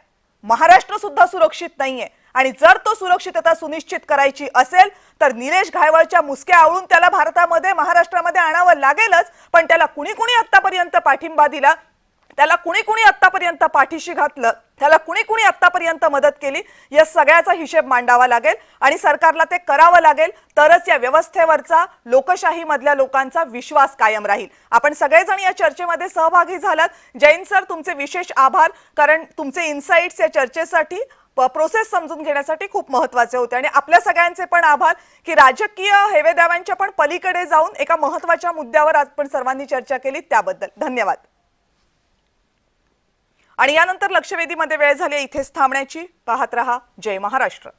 महाराष्ट्र सुद्धा सुरक्षित नाहीये. आणि जर तो सुरक्षितता सुनिश्चित करायची असेल तर निलेश घायवळच्या मुसक्या आवळून त्याला भारतामध्ये, महाराष्ट्रामध्ये आणावं लागेलच. पण त्याला कुणी कुणी आतापर्यंत पाठिंबा दिला, त्याला कुणी कुणी आतापर्यंत पाठीशी घातलं, त्याला कुणी कुणी आतापर्यंत मदत केली, या सगळ्याचा हिशेब मांडावा लागेल आणि सरकारला ते करावं लागेल. तरच या व्यवस्थेवरचा, लोकशाही मधल्या लोकांचा विश्वास कायम राहील. आपण सगळेजण या चर्चेमध्ये सहभागी झालात. जैन सर, तुमचे विशेष आभार, कारण तुमचे इन्साइट्स या चर्चेसाठी, प्रोसेस समजून घेण्यासाठी खूप महत्त्वाचे होते. आणि आपल्या सगळ्यांचे पण आभार की राजकीय हेवेदाव्यांच्या पण पलीकडे जाऊन एका महत्त्वाच्या मुद्द्यावर आपण सर्वांनी चर्चा केली, त्याबद्दल धन्यवाद. आणि यानंतर लक्षवेधीमध्ये वेळ झाली इथेच थांबण्याची. पाहत रहा जय महाराष्ट्र.